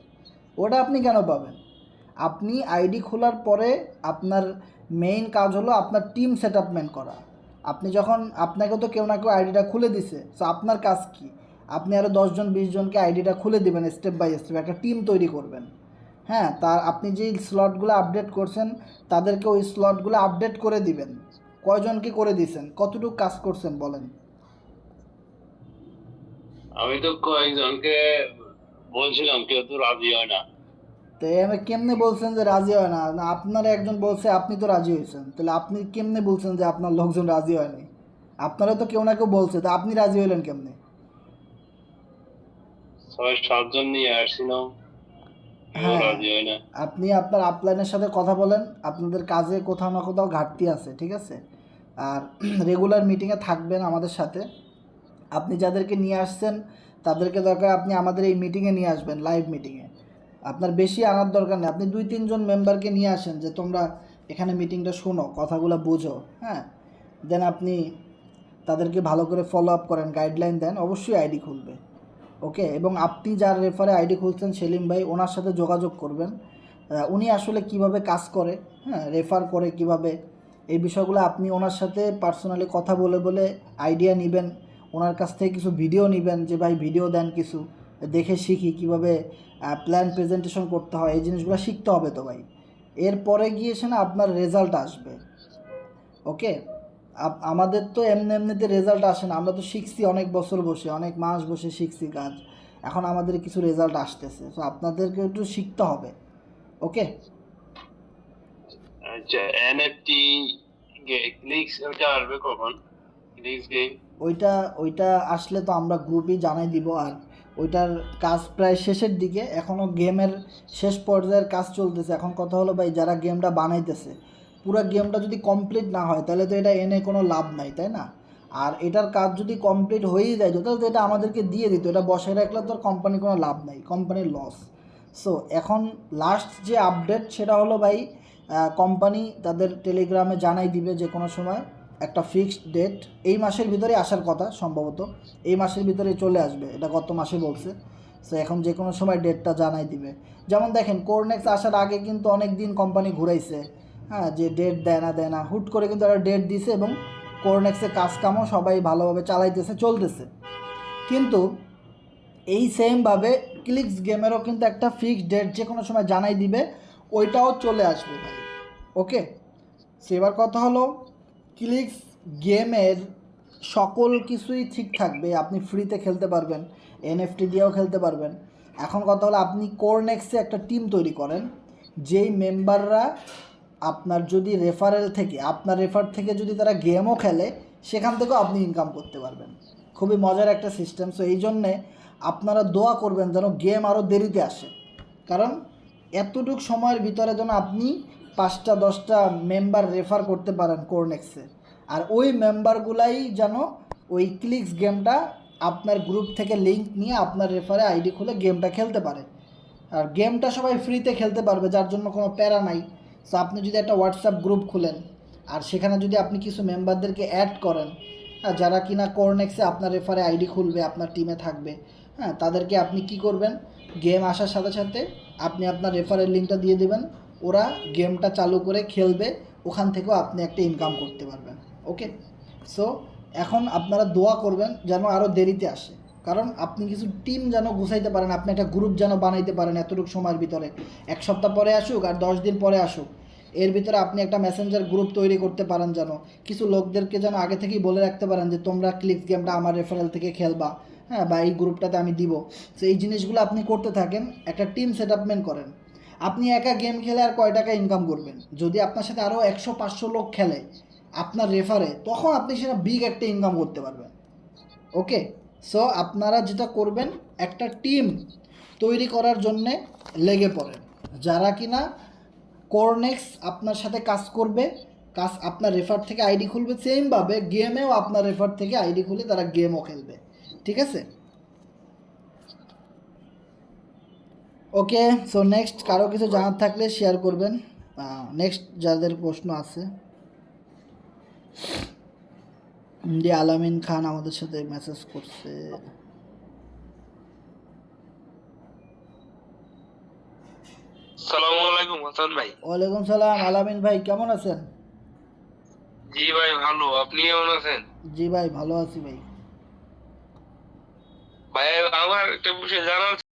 ওটা আপনি কেন পাবেন? আপনি আইডি খোলার পরে আপনার মেইন কাজ হলো আপনার টিম সেটআপমেন্ট করা। আপনি যখন, আপনাকে তো কেউ না কেউ আইডিটা খুলে দিছে, সো আপনার কাজ কি? আপনি আরও 10 জন 20 জনকে আইডিটা খুলে দিবেন, স্টেপ বাই স্টেপ একটা টিম তৈরি করবেন। হ্যাঁ, তার আপনি যেই স্লটগুলো আপডেট করছেন তাদেরকে ওই স্লটগুলো আপডেট করে দিবেন। কয়জনকে করে দিয়েছেন, কতটুকু কাজ করছেন বলেন? আমি তো কয়েকজনকে বলছিলাম, কেউ তো রাজি হয় না। তো আমি কেমনে বলছেন যে রাজি হয় না? না, আপনার একজন বলছে, আপনি তো রাজি হয়েছেন, তাহলে আপনি কেমনে বলছেন যে আপনার লোকজন রাজি হয়নি? আপনারা তো কেউ না কেউ বলছে, তো আপনি রাজি হইলেন কেমনে? 6-7 জন নিয়ে আসছিলাম, কেউ হ্যাঁ, রাজি হয় না। আপনি আপনার আপলাইনের সাথে কথা বলেন, আপনাদের কাজে কোথাও না কোথাও ঘাটতি আছে, ঠিক আছে? আর রেগুলার মিটিংয়ে থাকবেন আমাদের সাথে। আপনি যাদেরকে নিয়ে আসছেন তাদেরকে দরকার আপনি আমাদের এই মিটিংয়ে নিয়ে আসবেন, লাইভ মিটিংয়ে। আপনার বেশি আনার দরকার নেই, আপনি 2-3 জন মেম্বারকে নিয়ে আসেন যে তোমরা এখানে মিটিংটা শোনো, কথাগুলো বোঝো। হ্যাঁ, দেন আপনি তাদেরকে ভালো করে ফলো আপ করেন, গাইডলাইন দেন, অবশ্যই আইডি খুলবে। ওকে, এবং আপনি যার রেফারে আইডি খুলছেন সেলিম ভাই, ওনার সাথে যোগাযোগ করবেন। উনি আসলে কিভাবে কাজ করে, হ্যাঁ, রেফার করে কিভাবে, এই বিষয়গুলো আপনি ওনার সাথে পার্সোনালি কথা বলে বলে আইডিয়া নেবেন। ওনার কাছ থেকে কিছু ভিডিও নেবেন, যে ভাই ভিডিও দেন কিছু, দেখে শিখি কীভাবে প্ল্যান প্রেজেন্টেশন করতে হয়, এই জিনিসগুলো শিখতে হবে তো ভাই। এরপরে গিয়ে এসে না আপনার রেজাল্ট আসবে। ওকে, আমাদের তো এমনি এমনিতে রেজাল্ট আসে না, আমরা তো শিখছি অনেক বছর বসে, অনেক মাস বসে শিখছি কাজ, এখন আমাদের কিছু রেজাল্ট আসতেছে, তো আপনাদেরকে একটু শিখতে হবে। ওকে, আচ্ছা, এনএফটি ক্লিক্স ওটা আসবে কখন? ক্লিক্স গেম ওইটা আসলে তো আমরা গ্রুপে জানাই দিব। আর ওইটার কাজ প্রায় শেষের দিকে, এখনও গেমের শেষ পর্যায়ের কাজ চলতেছে। এখন কথা হলো ভাই, যারা গেমটা বানাইতেছে, পুরো গেমটা যদি কমপ্লিট না হয় তাহলে তো এটা এনে কোনো লাভ নাই, তাই না? আর এটার কাজ যদি কমপ্লিট হয়েই যায় তাহলে তো এটা আমাদেরকে দিয়ে দিত, এটা বসায় রাখলে তো কোম্পানির কোনো লাভ নাই, কোম্পানির লস। সো এখন লাস্ট যে আপডেট সেটা হলো ভাই, কোম্পানি তাদের টেলিগ্রামে জানাই দিবে যে কোনো সময় একটা ফিক্সড ডেট, এই মাসের ভিতরে আসার কথা, সম্ভবত এই মাসের ভিতরে চলে আসবে, এটা গত মাসে বলছে। সো এখন যে কোনো সময় ডেটটা জানাই দিবে। যেমন দেখেন, কোরনেক্স আসার আগে কিন্তু অনেক দিন কোম্পানি ঘুরাইছে, হ্যাঁ, যে ডেট দেয় না, হুট করে কিন্তু একটা ডেট দিছে, এবং কোরনেক্সের কাজকামও সবাই ভালোভাবে চালাইতেছে, চলতেছে। কিন্তু এই সেমভাবে ক্লিক্স গেমেরও কিন্তু একটা ফিক্সড ডেট যে কোনো সময় জানাই দিবে, ওইটাও চলে আসবে ভাই। ওকে, সেবার কথা হলো, ক্লিক্স গেমের সকল কিছুই ঠিক থাকবে, আপনি ফ্রিতে খেলতে পারবেন, এনএফটি দিয়েও খেলতে পারবেন। এখন কথা হলো আপনি কোরনেক্সে একটা টিম তৈরি করেন, যেই মেম্বাররা আপনার যদি রেফারেল থেকে আপনার রেফার থেকে যদি তারা গেমও খেলে সেখান থেকেও আপনি ইনকাম করতে পারবেন। খুবই মজার একটা সিস্টেম। সো এই জন্যে আপনারা দোয়া করবেন যেন গেম আরও দেরিতে আসে, কারণ এতটুকু সময়ের ভিতরে যেন আপনি 5টা 10টা মেম্বার রেফার করতে পারেন কোরনেক্সে, আর ওই মেম্বারগুলাই যেন ওই ক্লিক্স গেমটা আপনার গ্রুপ থেকে লিঙ্ক নিয়ে আপনার রেফারে আইডি খুলে গেমটা খেলতে পারে। আর গেমটা সবাই ফ্রিতে খেলতে পারবে, যার জন্য কোনো প্যারা নাই। সো আপনি যদি একটা হোয়াটসঅ্যাপ গ্রুপ খুলেন আর সেখানে যদি আপনি কিছু মেম্বারদেরকে অ্যাড করেন, যারা কিনা কোরনেক্সে আপনার রেফারে আইডি খুলবে, আপনার টিমে থাকবে, হ্যাঁ, তাদেরকে আপনি কি করবেন, গেম আসার সাথে সাথে আপনি আপনার রেফারের লিঙ্কটা দিয়ে দেবেন, ওরা গেমটা চালু করে খেলবে, ওখান থেকেও আপনি একটা ইনকাম করতে পারবেন। ওকে, সো এখন আপনারা দোয়া করবেন যেন আরও দেরিতে আসে, কারণ আপনি কিছু টিম যেন গুছাইতে পারেন, আপনি একটা গ্রুপ যেন বানাইতে পারেন এতটুকু সময়ের ভিতরে। 1 সপ্তাহ পরে আসুক আর 10 দিন পরে আসুক, এর ভিতরে আপনি একটা মেসেঞ্জার গ্রুপ তৈরি করতে পারেন, যেন কিছু লোকদেরকে যেন আগে থেকেই বলে রাখতে পারেন যে তোমরা ক্লিক্স গেমটা আমার রেফারেল থেকে খেলবা, হ্যাঁ, বা এই গ্রুপটাতে আমি দিব। তো এই জিনিসগুলো আপনি করতে থাকেন, একটা টিম সেটআপমেন্ট করেন। আপনি একা গেম খেলে আর কয় টাকা ইনকাম করবেন? যদি আপনার সাথে আরও 100-500 লোক খেলে আপনার রেফারে, তখন আপনি সেটা বিগ একটা ইনকাম করতে পারবেন। ওকে, সো আপনারা যেটা করবেন, একটা টিম তৈরি করার জন্যে লেগে পড়েন, যারা কিনা কোরনেক্স আপনার সাথে কাজ করবে, কাজ আপনার রেফার থেকে আইডি খুলবে, সেমভাবে গেমেও আপনার রেফার থেকে আইডি খুলে তারা গেমও খেলবে। ঠিক আছে? ওকে, সো নেক্সট কারো কিছু জানার থাকলে শেয়ার করবেন। নেক্সট যাদের প্রশ্ন আছে, যে আলামিন খান আমাদের সাথে মেসেজ করছে। আসসালামু আলাইকুম হাসান ভাই। ওয়ালাইকুম সালাম। আলামিন ভাই কেমন আছেন? জি ভাই ভালো, আপনি কেমন আছেন? জি ভাই ভালো আছি ভাই। ভাই আমার একটা বিষয় জানার